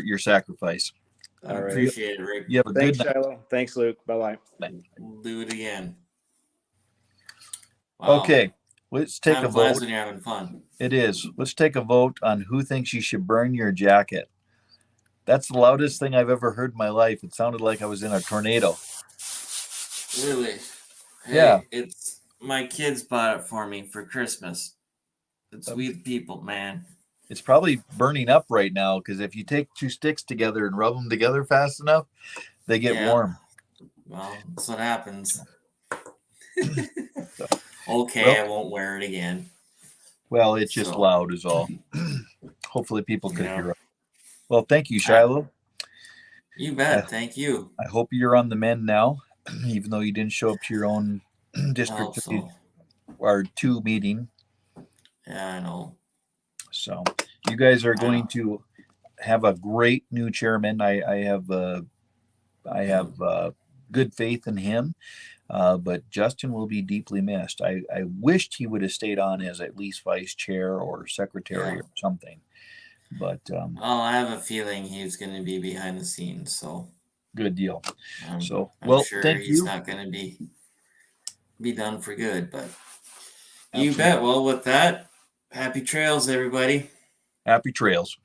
your sacrifice. I All right. appreciate it, Rick. You have a Thanks, good night. Shiloh. Thanks, Luke. Bye-bye. We'll do it again. Wow. Okay, let's take Time a flies vote. when you're having fun. It is. Let's take a vote on who thinks you should burn your jacket. That's the loudest thing I've ever heard in my life. It sounded like I was in a tornado. Really? Hey, Yeah. it's my kids bought it for me for Christmas. It's we the people, man. It's probably burning up right now because if you take two sticks together and rub them together fast enough, they get Yeah. warm. Well, that's what happens. Okay, Well- I won't wear it again. Well, it's just So- loud is all. Hopefully people could Yeah. hear it. Well, thank you, Shiloh. You bet. Thank you. I hope you're on the mend now, even though you didn't show up to your own I hope district so. or 2 meeting. Yeah, I know. So you guys are I going know. to have a great new chairman. I have good faith in him, but Justin will be deeply missed. I wished he would have stayed on as at least vice chair or secretary Yeah. or something. But Oh, I have a feeling he's going to be behind the scenes. So good deal. So I'm well, sure thank he's you. not going to be done for good. But you Absolutely. bet. Well, with that, happy trails, everybody. Happy trails.